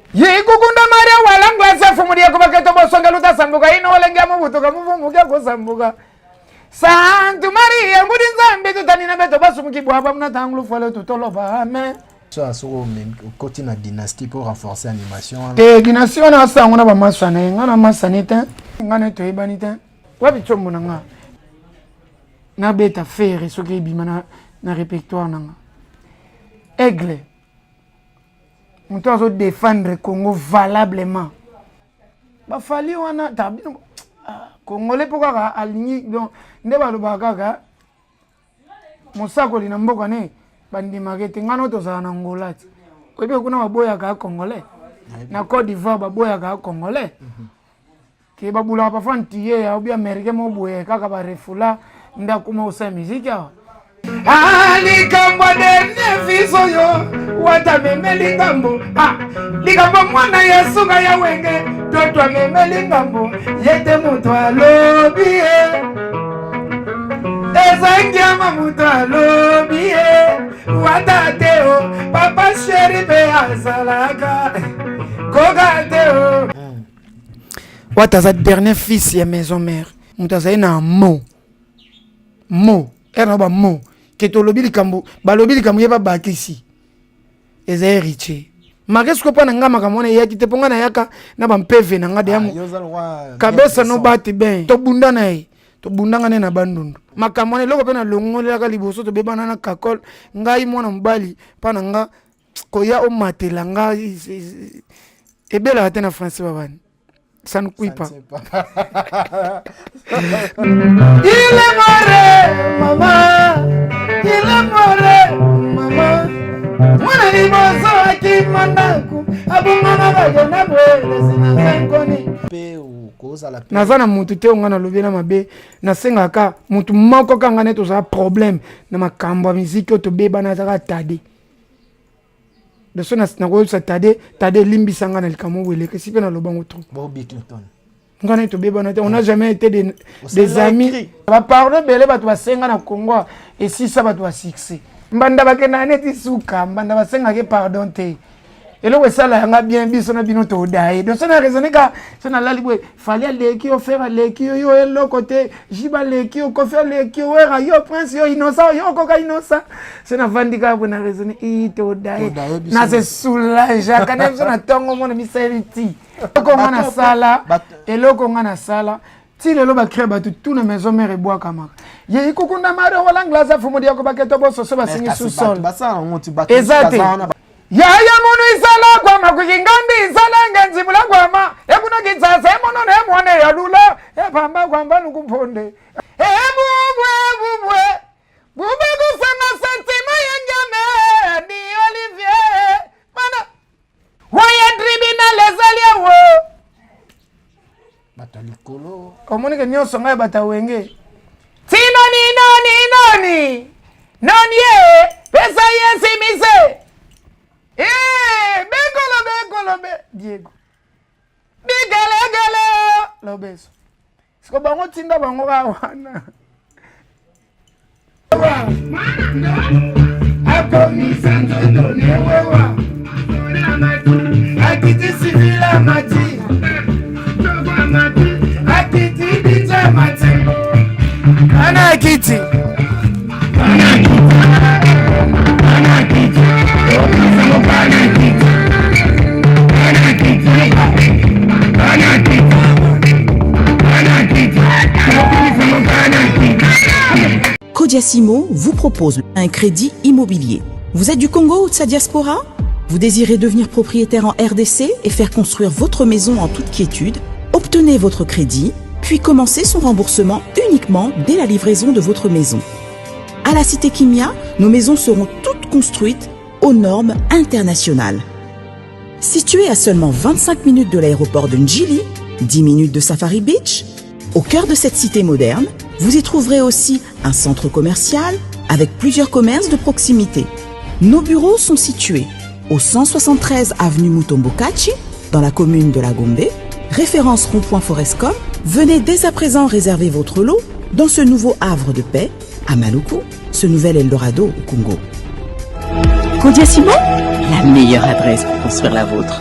Yikukunda Maria walangla safu mudia kubaketo bosonga luta sambuka ino walengia mubutuka muvumbukya kusambuka. Santu Maria ngudi nzambe tutanina beto basu mukibwaba mnatangulu fole tutoloba amen. Ça so côté na dynastie pour renforcer animation. Dynastie na sango na ba masane ngana masanite ngana to ibanite. Wapi chombo nanga. Na beta faire soki bimana na répertoire nanga. Aigle. On doit défendre Congo valablement. Ba fali wana tabino Congolais pourquoi aligné donc ndeba lobaka mosako lina mboka ne bandi market ngano to za na Angola. Obe kuna baboya ka Congolais. Na Côte d'Ivoire baboya ka Congolais. Ke babula pa fantiye ya obi Americain mo boye kaka ba refula ndakuma usa musique ya. Ali kambo de neviso yo wata memeli ngambo likambo mwana Yesu ga ya wenge toto memeli ngambo yete muto alobi ezangia mamuto alobi wata teo papa chéri be azalaka koga teo wata za dernier fils ya maison mère mutaza na mot era ba mot que to lobili kambo balobi likambo yeba bakisi eza héritier makesko pa na ngama kamona yaki te ponga na yaka na ba mpeve na ngade yamu kabesa no bati ben to bundana yi to bundanga ne na bandundu makamone loko pe na longolela ka liboso to bebana na kakol ngai mwana mbali pa na nga koya o matela nga ebela ate na français babani ça ne couille pas. Il est mort, maman. Il est mort, maman. Mwana ni bozo akimandaku. Abungana bagena bwele sinasenkoni. Pe o koza la pe. Nazana mutu te ngana lobela mabe na senga ka mutu moko kanga neto za problème na makambo ya musique to beba na zaka tade. De ce na ko sa tade limbi sanga na likamo wele ke sipe na lobango trop. Bo Bickington. Ngana to beba na te on n'a jamais été des amis. Ba pardon bele ba to basenga na Congo et si ça ba to succès. Mbanda ba ke na neti suka mbanda ba senga ke pardon te. Elo we sala yanga bien biso na bino to dai. Donc ça na raisonner ka ça na lali boy fallait leki o faire leki yo elo côté jiba leki o ko faire leki o era yo prince yo innocent yo ko ka innocent. C'est na vandika bo na raisonner i to dai. Na se soulage kana so na tongo mo na miseriti. Ko ngana sala elo ko ngana sala. Ti lelo ba créer ba tout na maison mère e bois kama. Ye ikukunda mare wala nglaza fumo dia ko ba keto bo so ba singi sous sol. Ba sa ngoti ba. Exact. Yaya munu isala kwa makukingandi isala ngenzi mula kwa ma ekuna kitsasa emono ne mwane ya lula epamba kwamba nukumphonde bube kusema sentima yengame ni Olivier mana waya tribunal ezalia wo batalikolo komoni ke nyoso ngai batawenge tino ni noni ye pesa yensi mise Begolo Diego. Bigele lobeso. Siko bango tinda bango ka wana. Akomi santo doni wewa. Akiti sivila mati. Akiti dija mati. Ana akiti. Kodiasimo vous propose un crédit immobilier. Vous êtes du Congo ou de sa diaspora? Vous désirez devenir propriétaire en RDC et faire construire votre maison en toute quiétude? Obtenez votre crédit, puis commencez son remboursement uniquement dès la livraison de votre maison. À la cité Kimia, nos maisons seront toutes construites aux normes internationales. Située à seulement 25 minutes de l'aéroport de Njili, 10 minutes de Safari Beach, au cœur de cette cité moderne, vous y trouverez aussi un centre commercial avec plusieurs commerces de proximité. Nos bureaux sont situés au 173 avenue Mutombokachi, dans la commune de la Gombe, référence rond-point Forescom. Venez dès à présent réserver votre lot dans ce nouveau havre de paix à Maluku, ce nouvel Eldorado au Congo. Kodiasimo, la meilleure adresse pour construire la vôtre.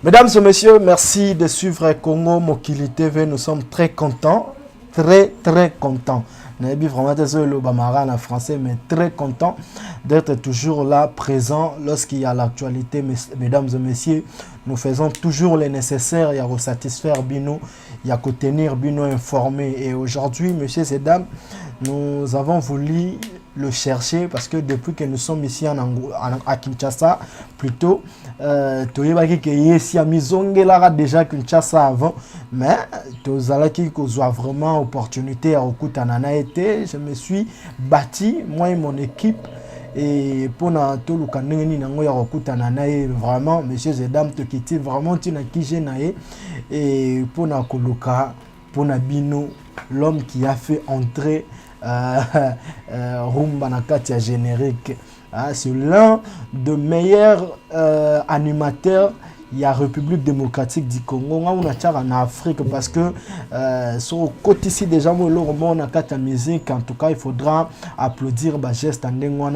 Mesdames et messieurs, merci de suivre Congo Mokili TV. Nous sommes très contents, très contents. Nabi vraiment désolé le Bamara en français, mais très content d'être toujours là, présent lorsqu'il y a l'actualité. Mesdames et messieurs, nous faisons toujours le nécessaire. Il y a à satisfaire Bino, il y a à tenir Bino informé. Et aujourd'hui, messieurs et dames, nous avons voulu le chercher parce que depuis que nous sommes ici à Kinshasa, plutôt, déjà Kinshasa avant, mais vraiment opportunité à Okutanana été, je me suis bâti, moi et mon équipe, et pour tout le vraiment, messieurs et dames, te vraiment et pour Bino, l'homme qui a fait entrer Rumba Nakatia générique. C'est l'un des meilleurs animateurs. Il y a République démocratique du Congo, on a en Afrique parce que sur le côté ici déjà on a quatre musique. En tout cas, il faudra applaudir ba geste en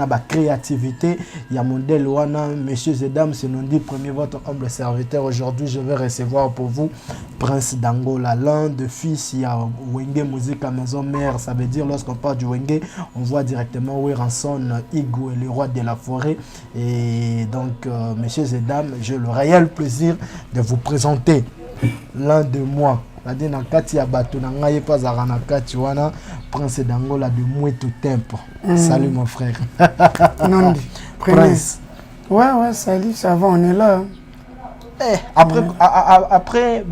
ba créativité. Il y a modèle wana, messieurs et dames, c'est non dit premier votre humble serviteur. Aujourd'hui, je vais recevoir pour vous Prince d'Angola, l'un de fils. Il y a Wenge musique à maison mère. Ça veut dire lorsqu'on parle du Wenge, on voit directement Weranson, Igou et le roi de la forêt. Et donc, messieurs et dames, j'ai le réel plaisir de vous présenter l'un de moi. Prince d'Angola de Mouetou Tempo. Salut mon frère. Non, Prince. Ouais, salut, ça va, on est là. Après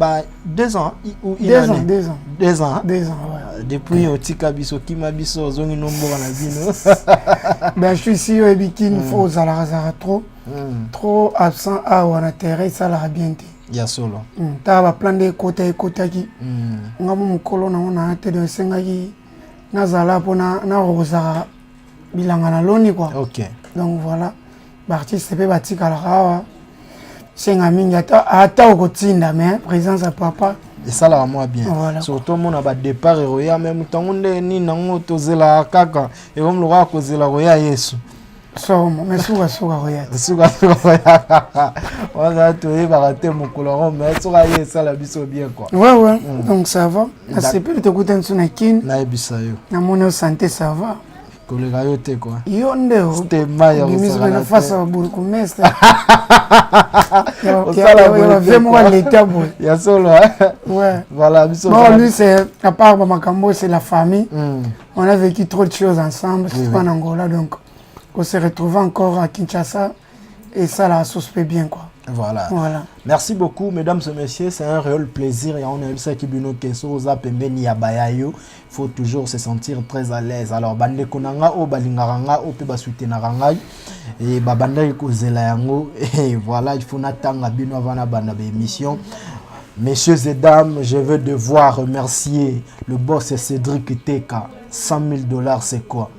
2 ans, ou 2 ans. 2 ans. 2 ans, ouais. Depuis Otika Biso, Kimabiso, Zongi Nombo à la vie. Ben, je suis ici au Ebikin, il faut Zalarazara trop absent à ou en atterri, ça l'a bien dit. Il y a solo. Tu as plein de côtés qui. On a mon colonne, on a été de Sengagi, Nazala, Pona, Narozara, Bilangana Loni, quoi. Ok. Donc voilà, l'artiste peut bâtir à la rawa. C'est un ami, ata au quotidien, mais présence à papa. Et ça là moi bien. Voilà. Surtout mon a départ et même temps on est ni nango tozela kaka et comme le roi kozela roya Yesu. So mais suga roya. Suga roya. On a tout baraté mon colorant mais suga Yesu la biso bien quoi. Ouais. Donc ça va. C'est plus de écouter une sonakin. Na bisayo. Na mon santé ça va. Kolega yote quoi. Yonde. C'était maya au ça. Face au bourgmestre. Il y a solo. Ouais. Voilà. Bon, lui, c'est, à part Bamakambo, c'est la famille. On a vécu trop de choses ensemble, c'est en Angola. Donc, on s'est retrouvés encore à Kinshasa. Et ça, là, suspect bien, quoi. Voilà. Merci beaucoup, mesdames et messieurs. C'est un réel plaisir. Et on a eu ça qui bino keso za pembeni ya bayayo. Il faut toujours se sentir très à l'aise. Alors, bande konanga o balingaranga o pe basutenaranga et babanda kozela yango. Et voilà, il faut natanga bino avant na banda émission. Messieurs et dames, je vais devoir remercier le boss Cédric Teka. $100,000, c'est quoi?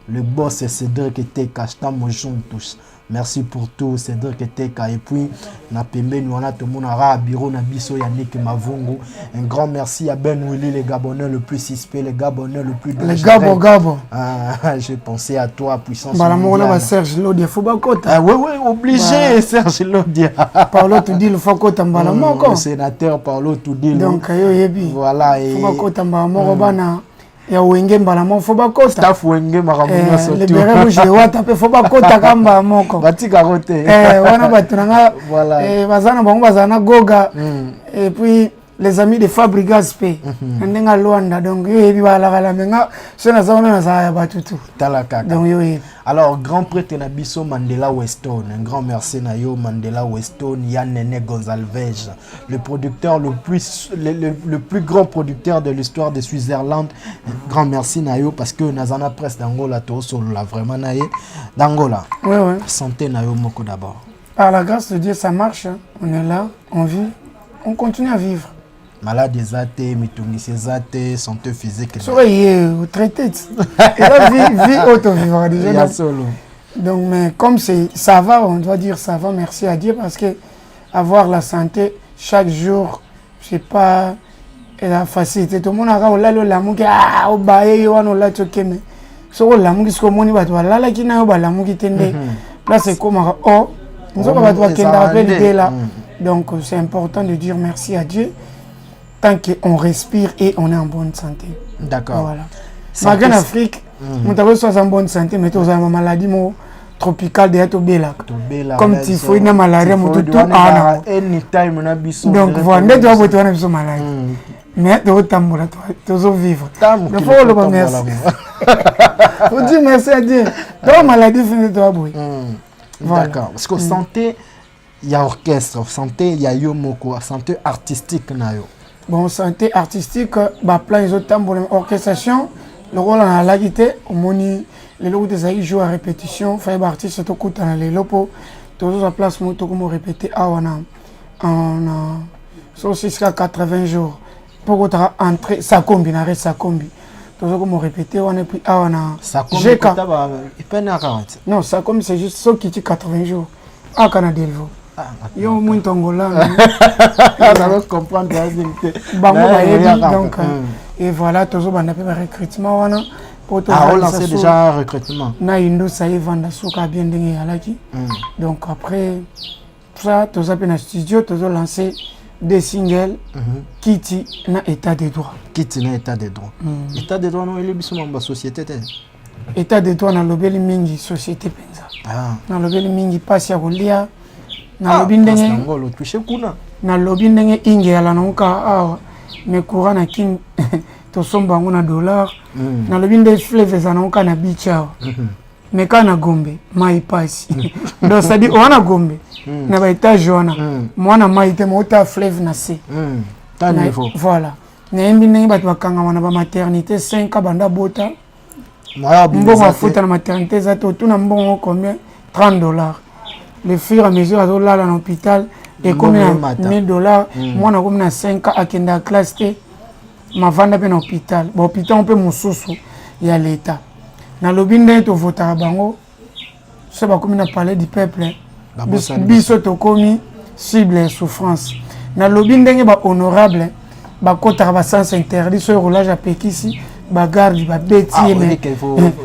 Le boss Cédric Teka, je t'aime tous. Merci pour tout, Cédric Teka. Et puis, na pembe nous on a tout le monde à bureau na biso Yannick Mavungu. Un grand merci à Ben Willy, les Gabonais le plus suspect, les Gabonais le plus dangereux. Les Gabo. J'ai pensé à toi, puissance. Mondiale. Serge Lodia, faut pas côté. Oui, obligé, Serge Lodia. Paolo Toudil, il faut côté le sénateur Paolo Toudil. Donc, voilà. Il faut pas côté Morobana. Il y a Wenge Mbalamo, faut pas côté. Staff Wenge Maramouna surtout. Les bérets rouges, les watapé, faut pas côté Kamba Moko. Bati Karote. Wana Batunanga. Voilà. Bazana Bango Bazana Goga. Et puis les amis de Fabrigas P. Ndenga Luanda. Donc, yo la menga. Ce n'a pas na ça batutu. Talaka. Donc, yo alors, grand prêtre Nabiso Mandela Weston, un grand merci à yo Mandela Weston, Yann Nene Gonzalez, le producteur le plus grand producteur de l'histoire de Switzerland. Un grand merci à yo parce que Nazana Presse d'Angola, tout solo là vraiment naïe d'Angola. Ouais. Santé na yo moko d'abord. Par la grâce de Dieu, ça marche. On est là, on vit, on continue à vivre. Malade des athées, mitungisi athées, santé physique. Soyez traité. Et là, vie auto-vivre déjà. Il y a solo. Donc, mais comme ça va, on doit dire ça va, merci à Dieu, parce que avoir la santé chaque jour, je sais pas, et la facilité. Tout le monde a là l'amour qui a au bail, on l'a choqué, mais so l'amour qui se commune, bah toi là qui n'a pas l'amour qui t'aide. Là c'est comme oh, nous avons pas toi qui n'a pas l'idée là. Donc c'est important de dire merci à Dieu tant qu'on respire et on est en bonne santé. D'accord. Voilà. Malgré l'Afrique, on a en bonne santé, mais on a une maladie tropicale de Yatobela. Comme typhoïde, la malaria, tout donc voilà, tu vas avoir une maladie. Mais tu vas vivre. Il faut le remercier. Il faut dire merci à Dieu. Donc maladie, tu vas d'accord. Parce que santé, il y a orchestre, santé, il y a yomoko, santé artistique. Bon, santé artistique, bah plein les autres temps pour l'orchestration, le rôle en la guitare, au moni, les lots des aïeux jouent à répétition, faire artiste tout coûte dans les lopos, tous à place moto comme répéter en 6 à 80 jours pour entrer ça combi, arrête ça combi. Tous comme répéter on est puis ça combi il peine à 40. Non, ça combi c'est juste ce qui dit 80 jours. Ah Canada Delvo. Yo moins Tongola. Ça va comprendre la vérité. Donc et voilà tous on a fait un recrutement wana pour lancer déjà un recrutement. Na indo ça y vendre souka bien dingue alaki. Donc après ça tous a fait un studio tous ont lancé des singles Kitty na état de droit. Kitty na état de droit. État de droit non il est biso dans société. État de droit na lobeli mingi société penza. Na lobeli mingi passe ya kolia. Na lobi ndenge ngolo touché kuna. Na lobi ndenge inge ala nonka awa me courant na kin to somba ngona dollar. Na lobi ndenge fleve za nonka na bicha. Me kana gombe mai passe. Donc ça dit on a gombe. Na ba étage wana. Mwana mai te mota fleve na se. Voilà. Na mbi ndenge batu bakanga wana ba maternité 5 banda bota. Mbongo afuta na maternité za to tuna mbongo combien $30. Le fur et à mesure à l'hôpital et comme $1000 moi na comme na 5 à kenda classe te ma vanda pe na hôpital ba hôpital on peut mususu ya l'état na lobinde to vota bango c'est ba comme na parler du peuple biso to komi cible souffrance na lobinde ba honorable ba kota ba sens interdit sur roulage à Pekisi bagarde ba bêtis mais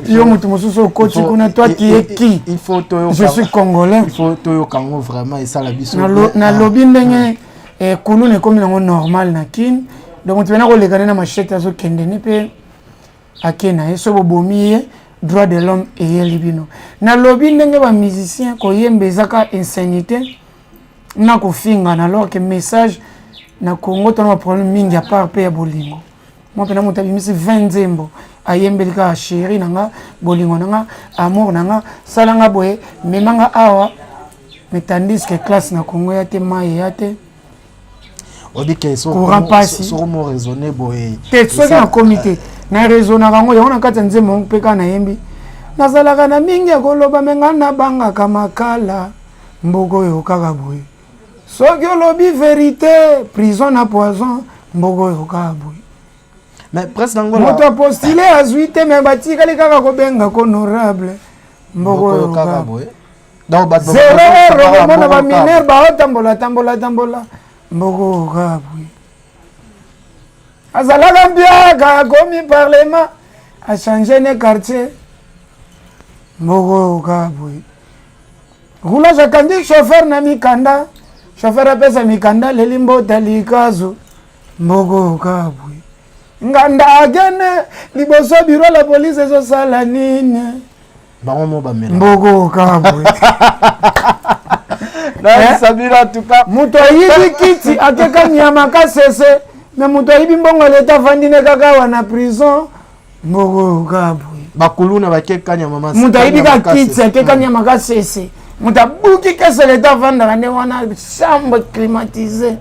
yo mutu mususu coach kuna toi qui est qui il faut je suis congolais il faut toyo kango vraiment et ça la biso na lobi ndenge kulu ne komi nango normal na kin donc tu venir ko lekana na machette azo kende ni pe akena eso bobomi droit de l'homme et libino na lobi ndenge ba musicien ko yembezaka insanité na ko finga na alors que message na Congo tona problème mingi à part pe ya bolingo. Moi pena motabi misi 20 zembo ayembelika chéri nanga bolingo nanga amour nanga salanga boye memanga awa mais tandis que classe na Congo ya te mai ya te odi ke so mo raisonner boye te so na comité na raisonner kango ya ona kata nzembo mpeka na yembi nazalaka na mingi akoloba menga na banga kamakala mboko yo kaka boye soki olobi vérité prison na poison mboko yo kaka boye. Mais presque dans Angola. Moto postulé à 8 mais bati kali kaka ko benga honorable. Mboko kaka boy. Donc bat zéro mona ba mineur ba tambola. Mboko kaka boy. Azala gambia ka komi parlement a changer les quartiers. Mboko kaka boy. Roulage a kandi chauffeur na mikanda. Chauffeur a pesa mikanda lelimbo talikazo. Mboko kaka boy. Nganda agene liboso biro la police ezo sala nini bango mo ba mela mbogo kabwe na sabira tuka muto yibi kiti akeka nyama ka sese mais muto yibi mbongo leta vandine kaka wana prison mbogo kabwe bakuluna bakeka nyama mama muto yibi ka kiti akeka nyama ka sese muto buki kese leta vanda ne wana chambre climatisée.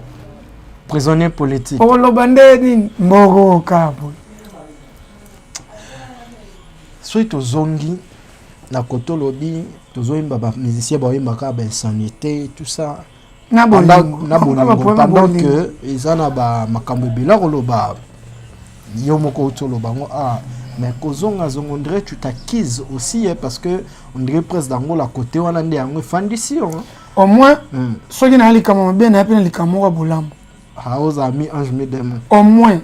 Prisonnier politique. Oh le bandé mbogo kabwe. Soit zongi na koto lobi tozoimba ba musicien ba yimba ka ba insanité tout ça. Na bolingo pendant que izana ba makambo bila koloba yo moko toloba ngo mais kozonga zongondre tu t'acquises aussi parce que on dirait presque dans la côté wana ndi yango fandition. Au moins soki na likamo bien na pe na likamo wa bolambo. Aux amis ange medem au moins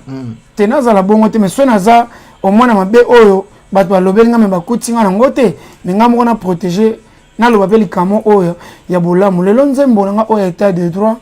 tenaza la bongo te mais so naza au moins na mabe oyo bato balobeli nga me bakutinga na ngote mais nga moko na protéger na loba pe likamo oyo ya bolamu lelo nzembo nga oyo état de droit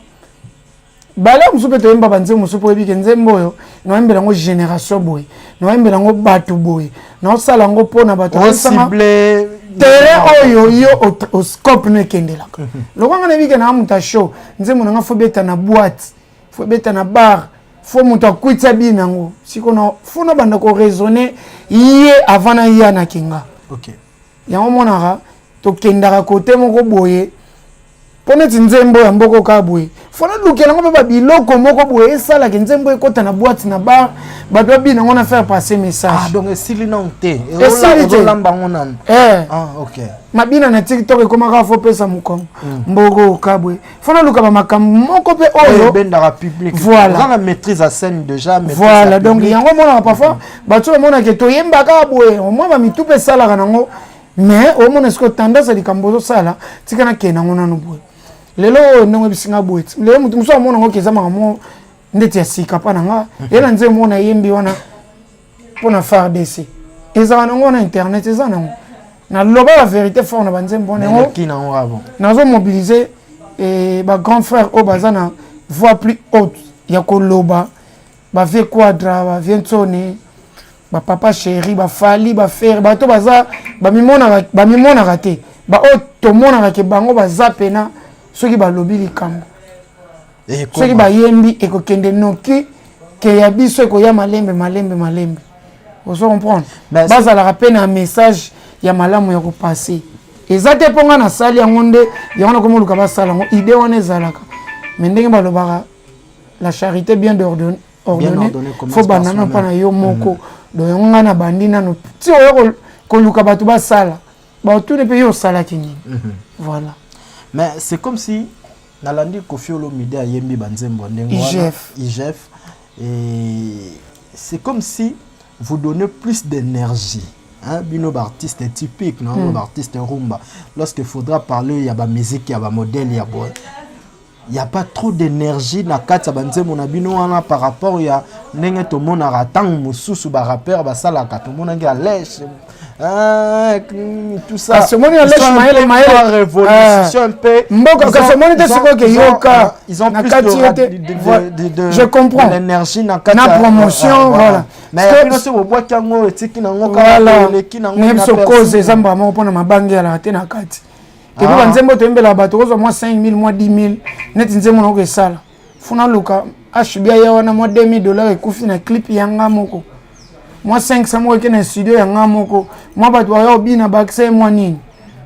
bala musupe to yemba banze musupe ebike nzembo yo no yembela ngo génération boy no yembela ngo bato boy no sala ngo pona bato ciblé terrain oyo yo au scope ne kendelaka lokanga ne bike na muta show nzembo nga fo beta na boîte fo beta na bar fo muta kwitsa binango sikono fo na banda ko raisonner yé avant na yana kinga OK yango monaka to kendaka côté moko boye pone nzembo ya mboko ka boye fona lukela ngo ba biloko moko boye sala ke nzembo ekota na boîte na bar bato babina ngona faire passer message donc esili non te esili lamba ngona OK mabina na TikTok ekomaka fo pesa mukongo mboko ka boye fona luka ba makambo moko pe oyo bendaka public voilà la maîtrise à scène déjà voilà donc yango mona parfois bato mona ke to yemba ka boye au moins ba mitupe sala kanango mais au moins est-ce que tendance à likambozo sala tikana kena ngona no boye lelo ndongo bisinga bwet lelo mutu muso amona ngo keza mangamo ndeti ya sika pana nga yena nze mona yembi wana pona FARDC ezana ngo na internet ezana ngo na loba la vérité fort na banze mbona ngo qui na ngabo nazo mobiliser ba grand frère o bazana voix plus haute ya ko loba ba vie quadra ba vientone ba papa chéri ba fali ba faire ba to baza ba mimona raté ba o to mona ke bango baza pena soki balobi likambo soki bayembi ekokende noki ke ya biso ekoya malembe ozo comprendre bazalaka mpe na message ya malamu ya kopase eza te mponga na sali yango nde yango nakomoluka basala yango ide wana ezalaka me ndenge balobaka la charité bien ordonnée fo bandana mpa na yo moko do yango ngai na bandi nano ti oyo koluka bato basala baotune mpe yo osalaki nini voilà. Mais c'est comme si Nalandi Kofi Olomide a yembi banzembo IGF et c'est comme si vous donnez plus d'énergie. Hein, bino artiste typique, non, artiste rumba. Lorsqu'il faudra parler, il y a la musique, il y a le modèle, il y a pas trop d'énergie na kati banzembo na bino wana par rapport ya ndenge to mona ratang mususu ba rappeur ba sala ka to mona ngi lèche. Tout ça. Parce que mon maël révolution un peu. Ils ont plus de je comprends l'énergie na promotion voilà. Mais c'est au bois kango etiki na ngo voilà. Même ce cause ezamba mo pona mabangi ala te na kati. Et puis banzembo to mbela bato ko moi 5000 moi 10000 net nzembo na ko sala. Funa luka ashibia ya wana moi $2000 ekufi na clip yanga moko. Moi 500 mois qui est studio ya ngamoko moi ba doya obina ba accès moi nini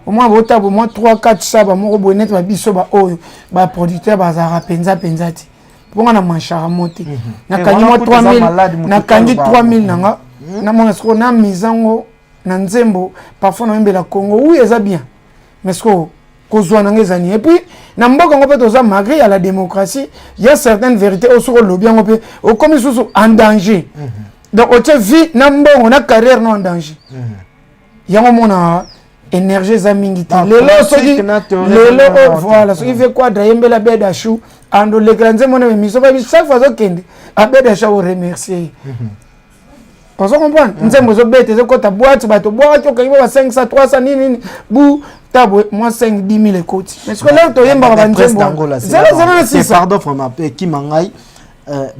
au moins bota moi 3 4 saba moko bonet ba biso ba oyo ba producteur ba za penza ti ponga na manchara moti na kanyi moi 3000 na kanyi 3000 nanga na mona sko na mizango na nzembo parfois na mbela Congo oui eza bien mais sko kozwa na ngezani et puis na mboka ngo peto za malgré à la démocratie il y a certaines vérités au soko lobi ngo pe au comme sous en danger. Donc, on vie, on a carrière en danger. Il y a un moment énergie zamingité. Voilà, ce qui fait quoi, d'ailleurs, la bête à chou, en les grands émotions, mais chaque fois que la bête à chou remercier. Parce qu'on comprend, nous sommes aux bêtes, nous sommes boîte, bateau, boîte, tu as 500, 300, nini, bou, tabou, moi 5, 10 000 écoutes. Mais ce que là, tu as un c'est pardon, qui m'engaille.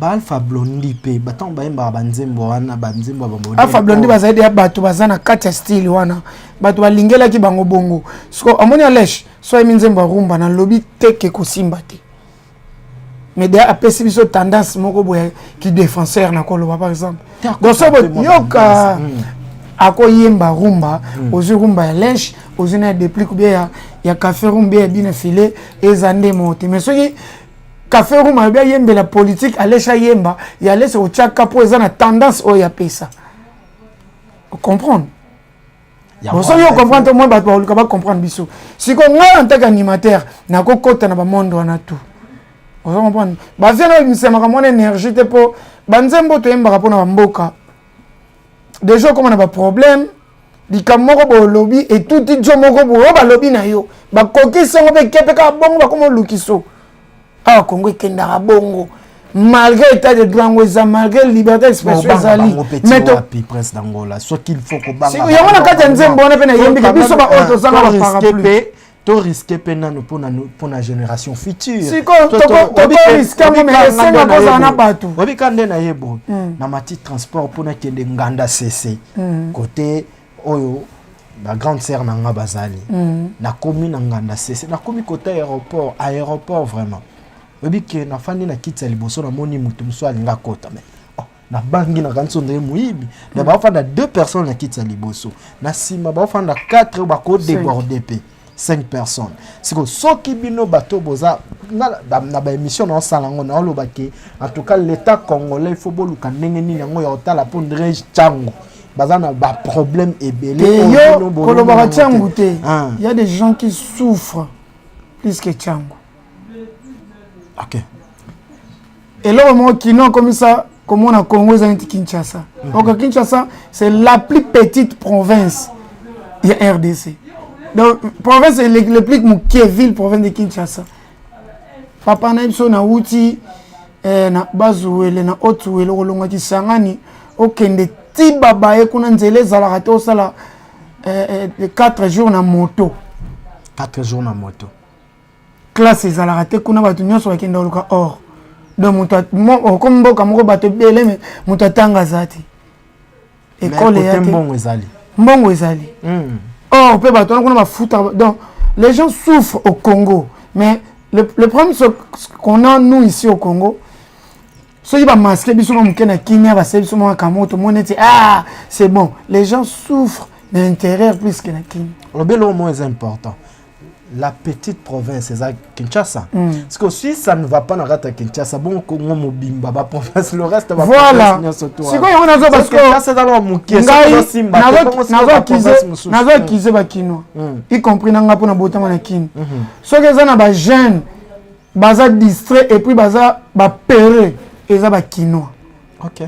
Alpha Blondy pe baton ba yemba banzembo wana banzembo ba Alpha Blondy bazaidi ya bato bazana kati style wana bato balingela ki bango bongo so amoni alesh so eminzembo rumba na lobby teke ko simba te mais de apesi biso tendance moko boye ki défenseur na koloba par exemple donc so yoka ako yemba rumba ozu rumba ya lesh ozu na déplique bien ya café rumba bien filé ezande mote mais so café room a bien yembe la politique alesha yemba ya laisse au tchaka pour ezana tendance o ya pesa comprendre bon ça yo comprendre moi ba pas comprendre biso si ko nga en tant qu'animateur na ko kota na ba monde wana tout on comprendre ba vient na misema ka mon énergie te po banzembo to yemba ka pona mboka déjà comme on a ba problème likamoko bo lobby et tout dit jo moko bo ba lobby na yo ba kokisa ngo be kepe ka bongo ba komo lukiso. Ah, Congo Kendara Bongo, malgré l'état de droit, malgré la liberté d'expression, mais tu presse d'Angola, ce qu'il faut que si il y a un cas de Nzembo, on a fait un yembi, puis ça va autre ça va parapluie. to risquer penano pour la génération future. Si ko risquer mais senga koza na batu. Obi kande na yebo na mati transport pour na kende nganda CC côté oyo la grande sœur na nga bazali na komi na nganda CC na komi côté aéroport vraiment. Obi ke na fandi na kitsa liboso na moni mutu muso alinga kota mais na bangi na kanso ndé muibi na ba fanda 2 personnes na kitsa liboso na sima ba fanda 4 ba ko déborder pe 5 personnes. C'est que ce qui bino bateau boza na ba émission na salango na lo bake en tout cas l'état congolais il faut boluka ndenge nini yango ya otala pondre chango bazana ba problème ebelé yo kolobaka chango te. Il y a des gens qui souffrent plus que chango. OK. Et là moi qui non comme ça comme on a Congo za Kinshasa. Donc Kinshasa c'est la plus petite province il y a RDC. Donc, province est le plus moqué ville, province de Kinshasa. Papa na biso na uti na bazuwele na otuwele olonga kisangani okende tibaba e kuna nzele zalaka to sala 4 jours na moto. 4 jours na moto. Classe zalaka te kuna batu nyonso bakenda oluka or. Donc moto comme mboka moko bato bele mais moto tanga zati. École ya mbongo ezali. Mbongo ezali. Oh, donc, les gens souffrent au Congo. Mais le problème qu'on a, nous, ici au Congo, ceux qui vont masquer, c'est bon. Les gens souffrent de l'intérieur plus que la Kenya. Le bel mot est important. La petite province, c'est Kinshasa. Parce que si ça ne va pas dans la Kinshasa, bon, Congo Mobimba, la province, le reste va voilà. Si quoi, on a parce que c'est dans le Mouké, y compris dans la Botama na Kin. Ceux qui sont dans jeunes, baza distrait et puis baza péré, et ça va Kinois. OK.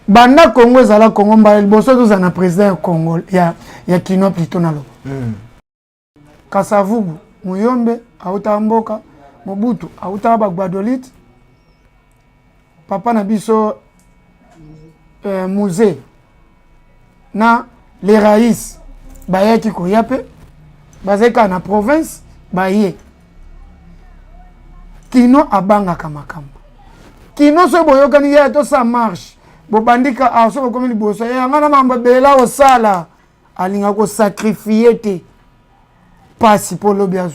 Banda Congo, ça la Congo, bah, le bosso tous en a président Congo, il y a Kinois plutôt dans l'eau. Kasavubu, Muyombe, Aouta Mboka, Mobutu, Aouta Bagbadolit, Papa Nabiso Musée, na les raïs, Baye Kiko Yape, Bazeka na province, Baye. Kino Abanga Kamakamba. Kino se boyokani ya to ça marche. Bobandika a so comme ni boso ya ngana mamba bela o sala. Alinga ko sacrifier te. Pas pour le bien.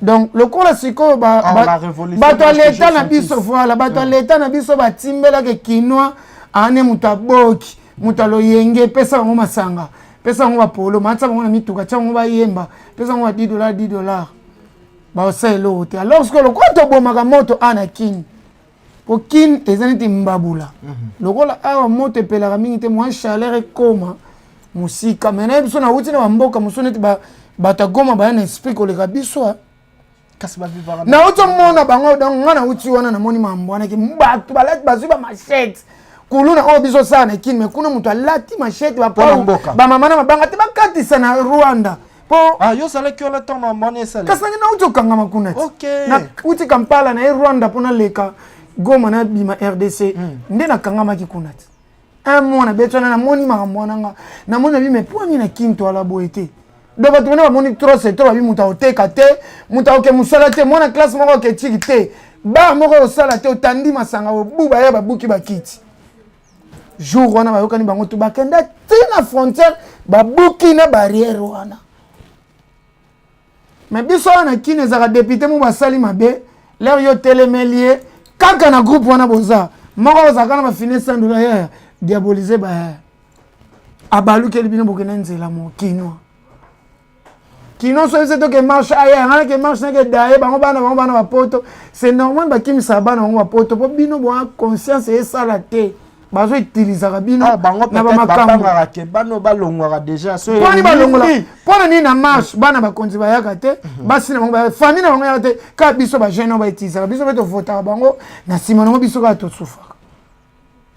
Donc le cours là c'est que bato l'état na biso voilà bato l'état na biso batimbela ke Kinoa ane mutaboki mutalo yenge pesa ngo masanga pesa ngo polo matsa ngo na mituka tsango ba yemba pesa ngo $10 ba oselo hote alors que le compte bomaka moto ana kin po kin ezaniti mbabula lokola awa moto pelaka mingi te mo chaleur ekoma musika mena biso na uti na mboka musoneti batagoma ba na explique le kabiso kasi ba vivara na uto mona bango donc ngana uti wana na moni mambwana ki mbatu balet bazuba machette kuluna o biso sana kin me kuna mutu alati machette ba mama na mabanga te bakatisa na Rwanda po yo sala ki ola tona mone sala kasi na uto kanga makunati OK na uti Kampala na Rwanda pona leka goma na bima RDC nde na kanga makikunati un mois na betona na moni mambwana nga na moni bi me po na kinto ala boete. Donc tu vois mon trop c'est trop abi muta oteka te muta oke musala te mona classe moko ke tiki te ba moko osala te otandi masanga obuba ya babuki bakiti jour wana ba yokani bango to bakenda tina frontière babuki na barrière wana mais biso na kine za député mu basali mabe l'air yo télémélier kaka na groupe wana boza moko ozaka na ba finesse $100 ya diaboliser ba abaluki libino bokena nzela mo Kinoa Kino so c'est que marche ailleurs ngana que marche na que daye bango bana ba poto c'est normal ba kimisa bana bango ba poto po bino bo conscience et ça la té bazo utiliser bino bango na ba makamba ke bano balongwa déjà so poni balongwa pona ni na marche bana ba konzi ba yaka te basi na bango ba famille na bango yaka te ka biso ba jeune ba utiliser biso beto voter bango na sima ngo biso ka to souffre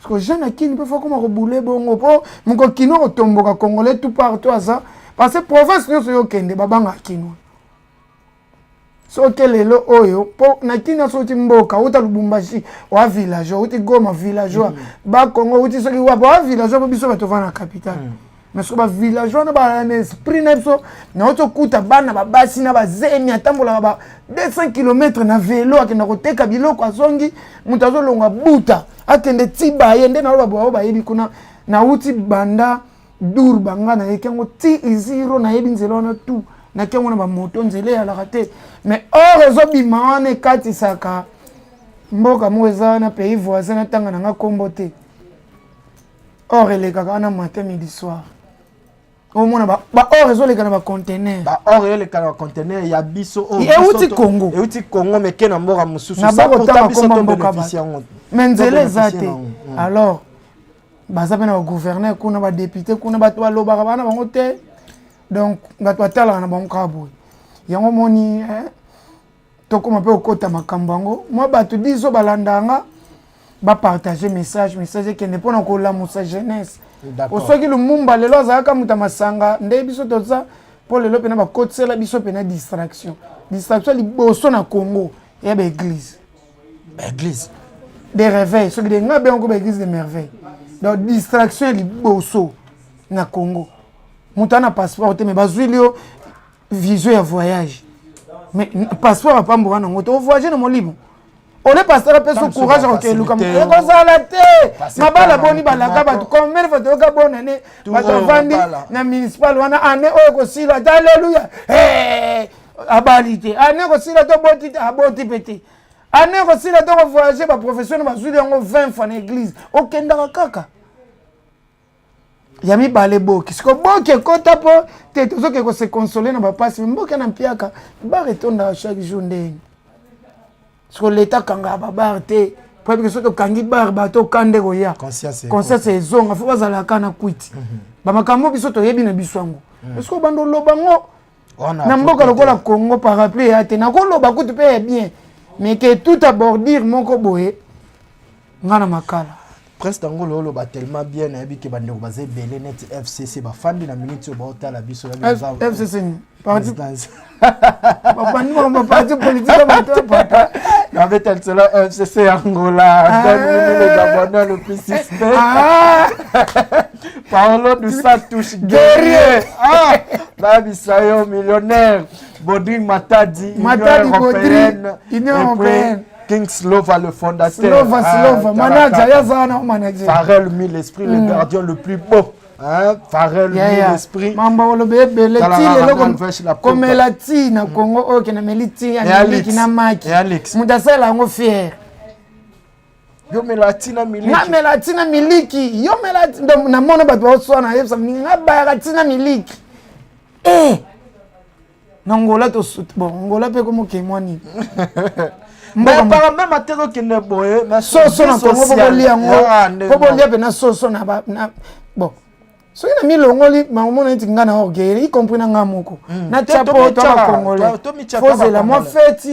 parce que jeune akini peut faut comment rebouler bongo po moko kino otomboka congolais tout partout à ça. Parce que province nous sommes kende babanga Kinoa. So kelelo oyo po na Kinoa so timboka uta Lubumbashi wa village uti Goma village ba Congo uti soki wa village po biso bato vana capitale. mais ce que ba villageois na ba esprit na biso na oto kuta bana ba basi na ba zemi atambola ba 200 km na vélo akenda koteka biloko azongi mutu azolonga buta akende tiba ye nde na ba ba yebi kuna na uti banda dur banga na yekengo ti iziro na yebi nzelo na tout na kengo na ba moto nzele ya la raté mais or ezo bimane kati saka mboka mweza na pays voisin na tanga na kombo te or elekaka na matin midi soir au moins ba or ezoleka na ba conteneur ba or eleka na conteneur ya biso o euti Congo euti Congo mais ke na mboka mususu ça kota biso to bénéficier yango menzele zate alors baza pe na gouverneur kuna ba député kuna ba to lobaka bana bango te donc bato atala na bango kabo yango moni tokoma pe okota makambo yango moi bato diso balandanga ba partager message qui n'est pas encore la moussa jeunesse osoki lumumba lelo azaka muta masanga nde biso toza pour lelo pena ba kotsela biso pena distraction liboso na Congo ya ba église des réveils ce qui de ngabe encore ba église de merveille donc distraction liboso na Congo muta na passeport te mais bazwilio vision ya voyage mais passeport pas mboka na ngoto voyager na molimo on est passé à personne courage à que Lucas et comme ça la tête ma balle boni balaka batu comme même faut que bonne année batu vandi na municipal wana année o ko sila alléluia eh abalité année ko sila to boti aboti petit année ko sila to voyager ba professionnel ba zuli ngo 20 fois na église o kenda kaka yami balé boki siko boki kota po te to ko se consoler na ba passe mboka na mpiaka ba retonda chaque jour ndeni sur l'état kanga babar te pour que soto kangi bar bato kande goya conscience ezonga faut bazala kana kwiti ba makambo biso to yebi na biswango est-ce que bando lobango na mboka lokola Congo par rappeler ate na ko loba kutu pe bien mais que tout abordir moko boye ngana makala presque tango lolo ba tellement bien na yebi ke bande ko bazé belé net FCC ba fandi na minute ba otala biso ya bizarre FCC parti papa ni on parti politique ba en fait, elle sera FCC Angola. Donne-nous les abonnés le plus suspect. Parlons de ça touche guerrier. Babi Sayo, millionnaire. Bodring Matadi, Union européenne. King Slova, le fondateur. Slova, manager, Yazana, manager. Pharrell mit l'esprit, le gardien le plus beau. Pharrell mit l'esprit. Mamba olobe bele ti le comme la ti na Congo o ke na meliti ya miliki na maki. Mudasela ngo fier. Yo melati na miliki. Na melati na miliki. Yo melati na mona bato oso na yebsa nga ba ti na miliki. Nangola to bon, ngola pe comme ke mwani. Mais apparemment matero ke ne boye, mais soso na Congo bolia ngo. Bolia pe na soso na bon. So ina milongoli mamona ntingana orgueil y compris na ngamoko na chapeau to ba congolais faut la moi fête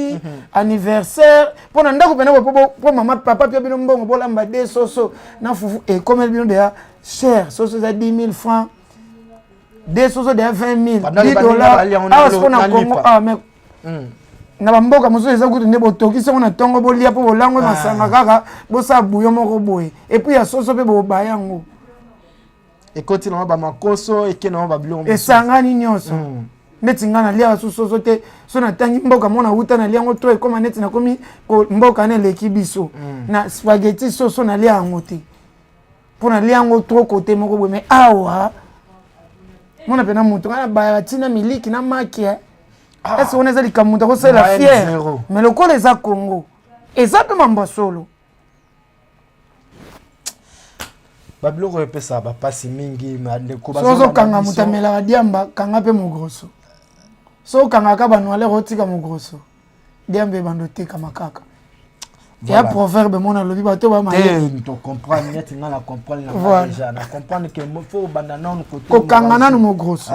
anniversaire pour ndako pena pour maman papa pia bino mbongo bolamba de soso na fufu et comme bino de cher soso za 10 000 francs de soso de 20 000 $10 ah c'est na Congo ah mais na bamboka mozo eza kutu ne botoki se na tongo bolia po bolango masanga kaka bosa buyo moko boye et puis ya soso pe bo bayango et quand il en va makoso et qu'il en va blonde et sangani nyonso neti ngana lia soso te so na tangi mboka mona uta na liango to comme neti na komi mboka na leki biso na spaghetti soso na lia ngote pona liango trop côté moko boye mais awa mona pena mutu ngana ba tina miliki na makia est-ce on est likamuta ko c'est la fière mais le ko les a Congo exactement mbasolo Babilo repesa ba pasi mingi mande ko bazo so kanga mutamela diamba kanga pe mugroso so kanga ka banwale rotika mugroso diambe bando teka makaka ya proverbe mona lobi bato ba maye to comprendre net ngana comprendre na déjà na comprendre que faut bandana no côté ko kanga nanu mugroso